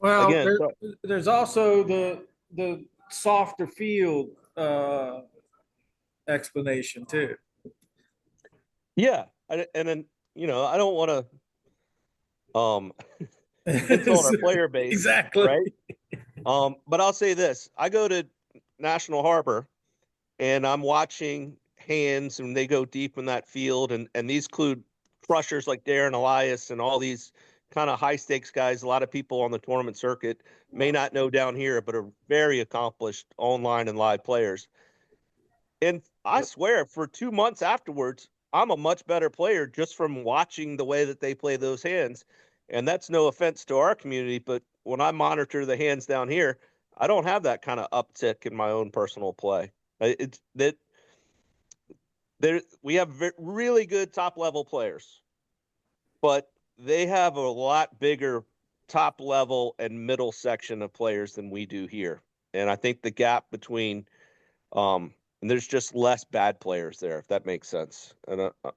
S1: Well,
S3: again,
S1: there's also the softer field explanation too.
S3: yeah, and then I don't want to it's on our player base,
S1: exactly,
S3: right? But I'll say this: I go to National Harbor, and I'm watching hands, and they go deep in that field, and these include crushers like Darren Elias and all these kind of high stakes guys. A lot of people on the tournament circuit may not know down here, but are very accomplished online and live players. And I swear, for 2 months afterwards, I'm a much better player just from watching the way that they play those hands. And that's no offense to our community, but when I monitor the hands down here, I don't have that kind of uptick in my own personal play. It's that we have really good top level players, but they have a lot bigger top level and middle section of players than we do here. And I think the gap between and there's just less bad players there, if that makes sense. And I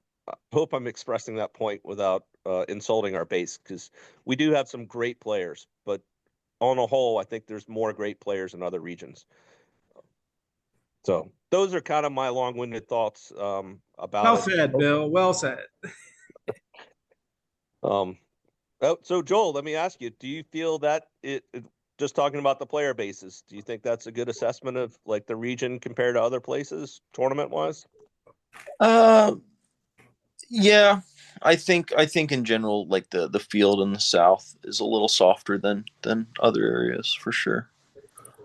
S3: hope I'm expressing that point without insulting our base, because we do have some great players, but on a whole, I think there's more great players in other regions. So those are kind of my long-winded thoughts about
S1: well
S3: it.
S1: said, Bill. Well said.
S3: So Joel, let me ask you: do you feel that just talking about the player bases, do you think that's a good assessment of like the region compared to other places, tournament-wise?
S2: Yeah, I think in general, like the field in the South is a little softer than other areas for sure.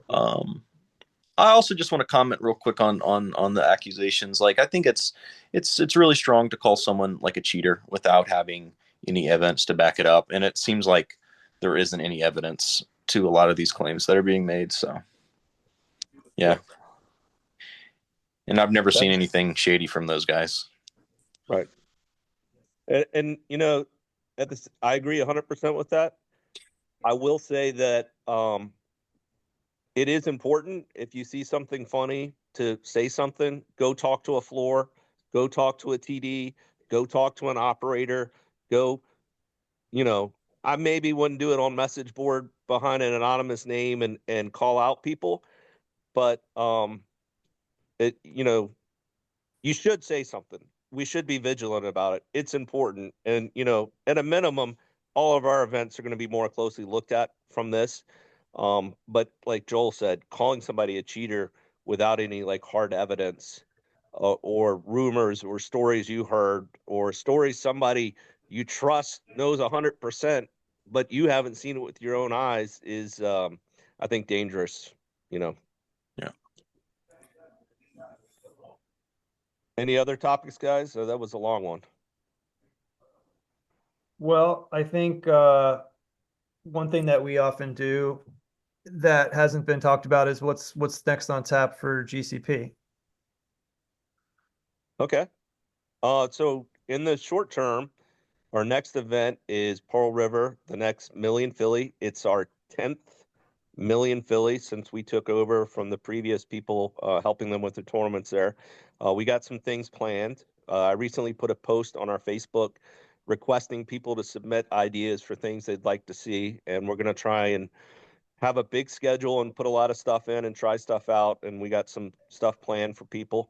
S2: I also just want to comment real quick on the accusations. Like, I think it's really strong to call someone like a cheater without having any evidence to back it up, and it seems like there isn't any evidence to a lot of these claims that are being made. So, yeah. And I've never seen anything shady from those guys.
S3: Right. And I agree 100% with that. I will say that it is important, if you see something funny, to say something. Go talk to a floor, go talk to a TD, go talk to an operator, go, I maybe wouldn't do it on message board behind an anonymous name and call out people, but you should say something. We should be vigilant about it. It's important. And, at a minimum, all of our events are going to be more closely looked at from this. But like Joel said, calling somebody a cheater without any like hard evidence or rumors or stories you heard or stories somebody you trust knows 100%, but you haven't seen it with your own eyes is, I think, dangerous,
S2: Yeah.
S3: Any other topics, guys? That was a long one.
S4: Well, I think one thing that we often do that hasn't been talked about is what's next on tap for GCP.
S3: Okay. So in the short term, our next event is Pearl River, the next Million Philly. It's our 10th million Philly since we took over from the previous people helping them with the tournaments there. We got some things planned. I recently put a post on our Facebook requesting people to submit ideas for things they'd like to see, and we're going to try and have a big schedule and put a lot of stuff in and try stuff out. And we got some stuff planned for people.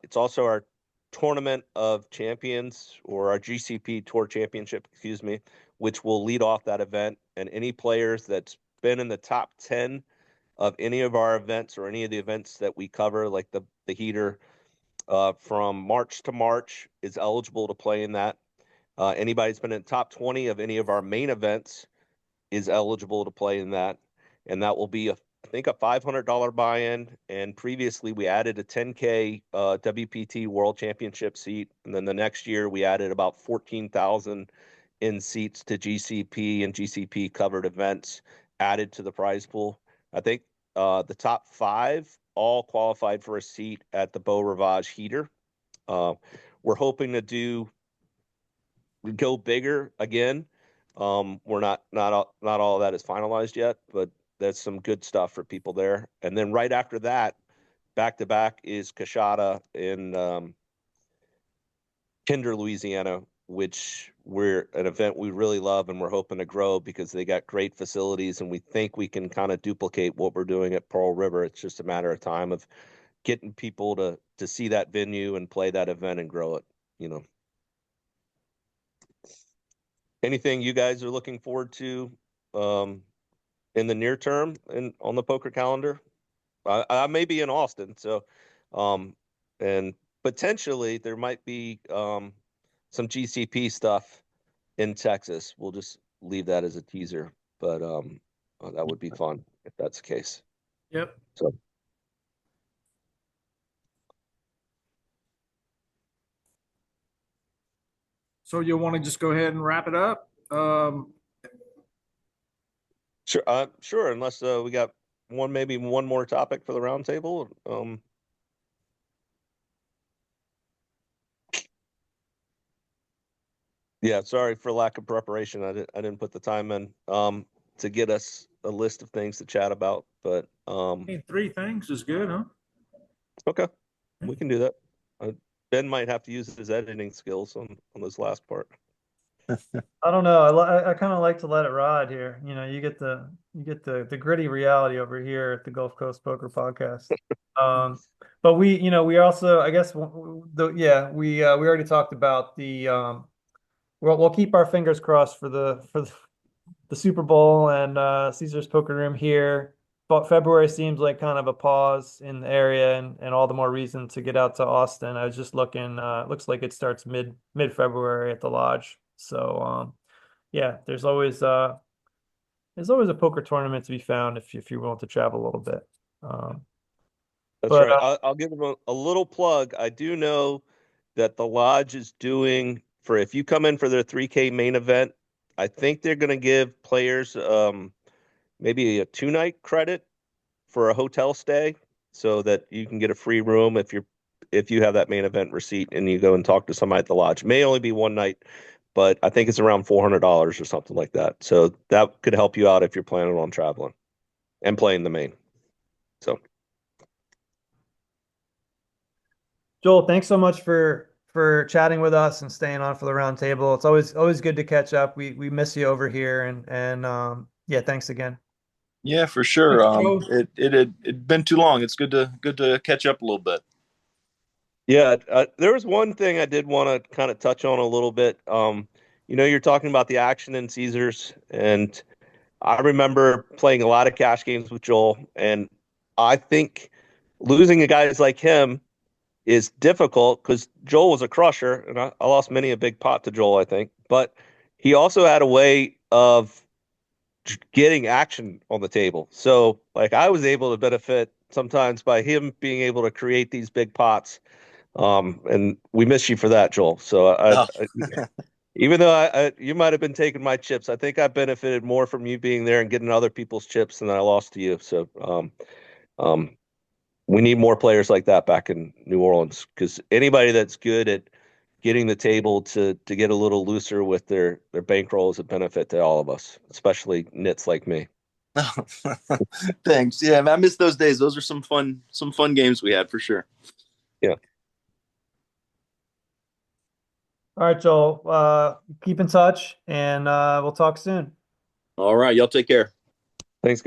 S3: It's also our Tournament of Champions, or our GCP Tour Championship, excuse me, which will lead off that event. And any players that's been in the top 10 of any of our events or any of the events that we cover, like the heater, from March to March is eligible to play in that. Anybody that's been in the top 20 of any of our main events is eligible to play in that. And that will be, I think, a $500 buy-in. And previously we added a 10K WPT World Championship seat. And then the next year we added about 14,000 in seats to GCP and GCP covered events added to the prize pool. I think the top 5 all qualified for a seat at the Beau Rivage heater. We're hoping to go bigger again. We're not all of that is finalized yet, but that's some good stuff for people there. And then right after that, back to back is Cashada in Kinder, Louisiana, which we're an event we really love and we're hoping to grow because they got great facilities and we think we can kind of duplicate what we're doing at Pearl River. It's just a matter of time of getting people to see that venue and play that event and grow it, you know. Anything you guys are looking forward to in the near term and on the poker calendar? I may be in Austin, so and potentially there might be some GCP stuff in Texas. We'll just leave that as a teaser, but that would be fun if that's the case.
S1: Yep. So you'll want to just go ahead and wrap it up?
S3: Sure. Unless we got maybe one more topic for the roundtable. Yeah, sorry for lack of preparation. I didn't put the time in to get us a list of things to chat about. But
S1: 3 things is good, huh?
S3: Okay, we can do that. Ben might have to use his editing skills on this last part.
S4: I don't know. I kind of like to let it ride here. You know, you get the gritty reality over here at the Gulf Coast Poker Podcast. But we also, I guess, we already talked about the we'll keep our fingers crossed for the Super Bowl and Caesar's Poker Room here. But February seems like kind of a pause in the area, and all the more reason to get out to Austin. I was just looking. It looks like it starts mid-February at the lodge. So yeah, there's always a poker tournament to be found if you're willing to travel a little bit.
S3: That's right. I'll give them a little plug. I do know that the lodge is doing, for if you come in for their 3K main event, I think they're going to give players maybe a 2-night credit for a hotel stay so that you can get a free room if you have that main event receipt and you go and talk to somebody at the lodge. It may only be 1 night, but I think it's around $400 or something like that. So that could help you out if you're planning on traveling and playing the main. So
S4: Joel, thanks so much for chatting with us and staying on for the roundtable. It's always good to catch up. We miss you over here, and yeah, thanks again.
S2: Yeah, for sure.
S1: Thanks,
S2: it had been too long. It's good to catch up a little bit.
S3: yeah, there was one thing I did want to kind of touch on a little bit. You're talking about the action in Caesars, and I remember playing a lot of cash games with Joel, and I think losing a guy like him is difficult because Joel was a crusher, and I lost many a big pot to Joel, I think. But he also had a way of getting action on the table. So, like, I was able to benefit sometimes by him being able to create these big pots. And we miss you for that, Joel. So, even though you might have been taking my chips, I think I benefited more from you being there and getting other people's chips than I lost to you. So, we need more players like that back in New Orleans because anybody that's good at getting the table to get a little looser with their bankroll is a benefit to all of us, especially nits like me.
S2: Thanks. Yeah, I miss those days. Those are some fun games we had for sure.
S3: Yeah.
S4: All right, Joel. Keep in touch, and we'll talk soon.
S2: All right, y'all take care.